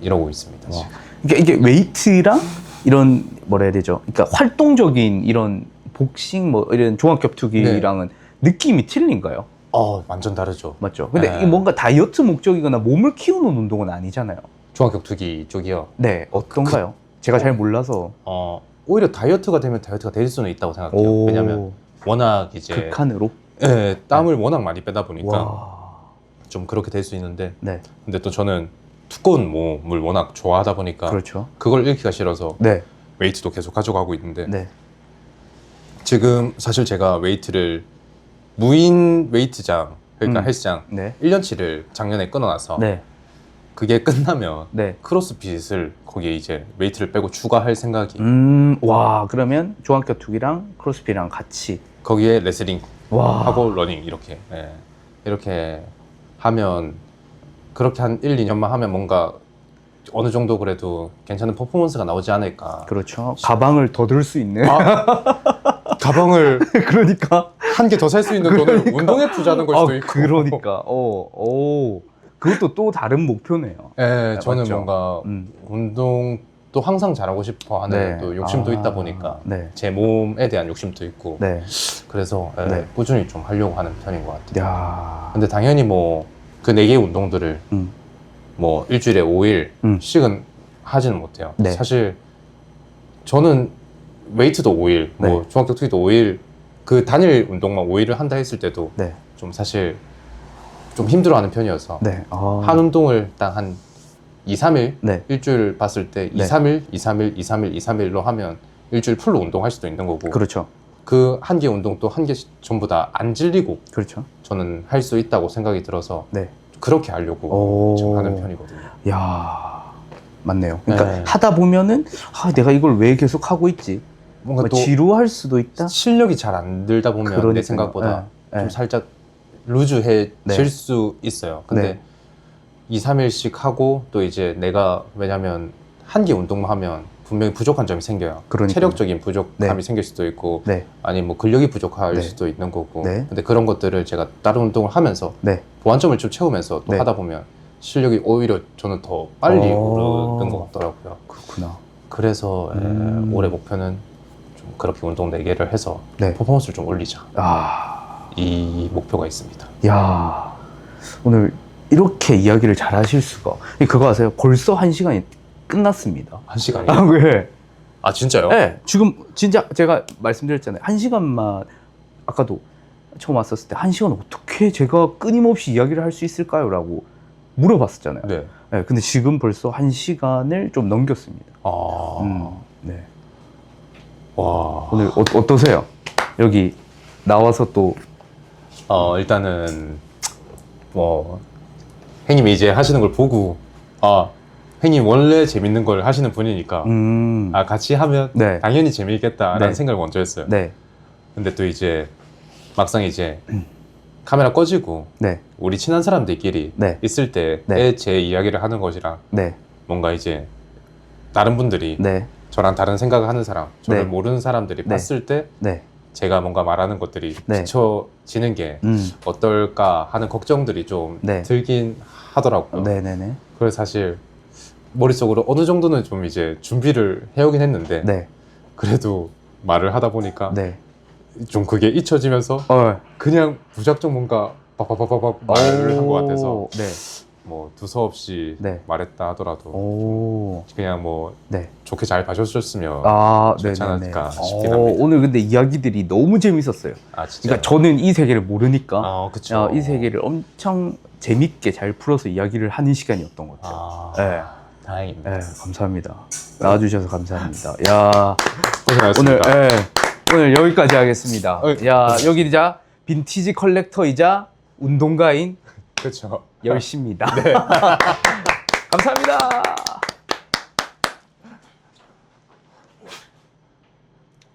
S1: 이러고 있습니다.
S2: 와.
S1: 지금.
S2: 이게 웨이트랑 이런 뭐라 해야 되죠? 그러니까 활동적인 이런 복싱 뭐 이런 종합격투기랑은 느낌이 틀린가요?
S1: 완전 다르죠.
S2: 맞죠? 근데
S1: 네.
S2: 이게 뭔가 다이어트 목적이거나 몸을 키우는 운동은 아니잖아요.
S1: 종합격투기 쪽이요.
S2: 네, 어떤가요? 제가 잘 몰라서.
S1: 오히려 다이어트가 되면 다이어트가 될 수는 있다고 생각해요.
S2: 오,
S1: 왜냐면 워낙 이제
S2: 극한으로.
S1: 땀을 워낙 많이 빼다 보니까
S2: 와,
S1: 좀 그렇게 될 수 있는데
S2: 네,
S1: 근데 또 저는 두꺼운 몸을 워낙 좋아하다 보니까
S2: 그렇죠.
S1: 그걸 잃기가 싫어서
S2: 네,
S1: 웨이트도 계속 가져가고 있는데
S2: 네,
S1: 지금 사실 제가 웨이트를 무인 웨이트장 그러니까 헬스장
S2: 네,
S1: 1년치를 작년에 끊어놔서
S2: 네,
S1: 그게 끝나면
S2: 네.
S1: 크로스핏을 거기에 이제 웨이트를 빼고 추가할 생각이
S2: 와, 그러면 종합격투기랑 크로스핏이랑 같이.
S1: 거기에 레슬링
S2: 와,
S1: 하고 러닝 이렇게 이렇게 하면 그렇게 한 1, 2년만 하면 뭔가 어느 정도 그래도 괜찮은 퍼포먼스가 나오지 않을까.
S2: 그렇죠. 가방을 더 들 수 있는.
S1: 가방을
S2: 그러니까.
S1: 한 개 더 살 수 있는 돈을 운동에 투자하는 걸 수도 있고.
S2: 그러니까. 그것도 또 다른 목표네요.
S1: 네, 저는
S2: 맞죠.
S1: 뭔가
S2: 음.
S1: 운동도 항상 잘하고 싶어 하는
S2: 네.
S1: 또 욕심도 있다 보니까
S2: 네.
S1: 제 몸에 대한 욕심도 있고
S2: 네.
S1: 그래서
S2: 네.
S1: 꾸준히 좀 하려고 하는 편인 것 같아요.
S2: 야.
S1: 근데 당연히 뭐 그 4개 운동들을
S2: 음.
S1: 뭐 일주일에 5일씩은 하지는 못해요.
S2: 네.
S1: 사실 저는 웨이트도 5일, 뭐
S2: 네.
S1: 종합격투기도 5일 그 단일 운동만 5일을 한다 했을 때도
S2: 네.
S1: 좀 사실 좀 힘들어하는 편이어서
S2: 네.
S1: 한 운동을 딱 한 2, 3일
S2: 네.
S1: 일주일 봤을 때 2,
S2: 네.
S1: 3일, 2, 3일, 2, 3일, 2, 3일로 하면 일주일 풀로 운동할 수도 있는 거고
S2: 그렇죠.
S1: 그 한 개 운동 또 한 개 전부 다 안 질리고
S2: 그렇죠.
S1: 저는 할 수 있다고 생각이 들어서
S2: 네.
S1: 그렇게 하려고
S2: 오.
S1: 지금 하는 편이거든요.
S2: 야. 맞네요. 그러니까
S1: 네.
S2: 하다 보면은 내가 이걸 왜 계속 하고 있지?
S1: 뭔가
S2: 뭐
S1: 또
S2: 지루할 수도 있다.
S1: 실력이 잘 안 들다 보면
S2: 그러니까요.
S1: 내 생각보다
S2: 네.
S1: 좀 살짝 루즈해질
S2: 네.
S1: 수 있어요. 근데
S2: 네.
S1: 2, 3일씩 하고 또 이제 내가 왜냐면 한 개 운동만 하면 분명히 부족한 점이 생겨요.
S2: 그러니까요.
S1: 체력적인 부족감이
S2: 네.
S1: 생길 수도 있고
S2: 네.
S1: 아니면 뭐 근력이 부족할
S2: 네.
S1: 수도 있는 거고
S2: 네.
S1: 근데 그런 것들을 제가 다른 운동을 하면서
S2: 네.
S1: 보완점을 좀 채우면서 또
S2: 네.
S1: 하다 보면 실력이 오히려 저는 더 빨리
S2: 오.
S1: 오르는 것 같더라고요.
S2: 그렇구나.
S1: 그래서 올해 목표는 좀 그렇게 운동 4개를 해서
S2: 네.
S1: 퍼포먼스를 좀 올리자
S2: 아.
S1: 이 목표가 있습니다.
S2: 야. 오늘 이렇게 이야기를 잘 하실 수가. 그거 아세요? 벌써 1시간이 끝났습니다.
S1: 1시간이요?
S2: 왜?
S1: 아 진짜요?
S2: 네. 지금 진짜 제가 말씀드렸잖아요. 1시간만 아까도 처음 왔었을 때 1시간 어떻게 제가 끊임없이 이야기를 할 수 있을까요? 라고 물어봤었잖아요.
S1: 네.
S2: 네, 근데 지금 벌써 1시간을 좀 넘겼습니다. 네.
S1: 와.
S2: 오늘 어떠세요? 여기 나와서 또
S1: 일단은 뭐 형님이 이제 하시는 걸 보고 형님 원래 재밌는 걸 하시는 분이니까 같이 하면
S2: 네.
S1: 당연히 재미있겠다라는
S2: 네.
S1: 생각을 먼저 했어요.
S2: 네.
S1: 근데 또 이제 막상 이제 카메라 꺼지고
S2: 네.
S1: 우리 친한 사람들끼리
S2: 네.
S1: 있을 때
S2: 네.
S1: 제 이야기를 하는 것이랑
S2: 네.
S1: 뭔가 이제 다른 분들이
S2: 네.
S1: 저랑 다른 생각을 하는 사람, 저를
S2: 네.
S1: 모르는 사람들이
S2: 네.
S1: 봤을 때
S2: 네.
S1: 제가 뭔가 말하는 것들이
S2: 네.
S1: 비춰지는 게 어떨까 하는 걱정들이 좀
S2: 네.
S1: 들긴 하더라고요.
S2: 네네네.
S1: 그래서 사실 머릿속으로 어느 정도는 좀 이제 준비를 해오긴 했는데
S2: 네.
S1: 그래도 말을 하다 보니까
S2: 네.
S1: 좀 그게 잊혀지면서 그냥 무작정 뭔가 빠바바바바 말을 한 것 같아서
S2: 네.
S1: 뭐 두서없이
S2: 네.
S1: 말했다 하더라도
S2: 오.
S1: 그냥 뭐
S2: 네.
S1: 좋게 잘 봐줬으면
S2: 아,
S1: 좋지
S2: 네네네.
S1: 않을까 싶긴 합니다.
S2: 오늘 근데 이야기들이 너무 재밌었어요.
S1: 아 진짜.
S2: 그러니까 저는 이 세계를 모르니까
S1: 그쵸.
S2: 이 세계를 엄청 재밌게 잘 풀어서 이야기를 하는 시간이었던 것 같아요. 네.
S1: 다행입니다.
S2: 네, 감사합니다. 나와주셔서 감사합니다. 야,
S1: 고생하셨습니다.
S2: 오늘 여기까지 하겠습니다.
S1: 네.
S2: 야, 여기 이제 빈티지 컬렉터이자 운동가인
S1: 그렇죠.
S2: 열씨입니다. 감사합니다.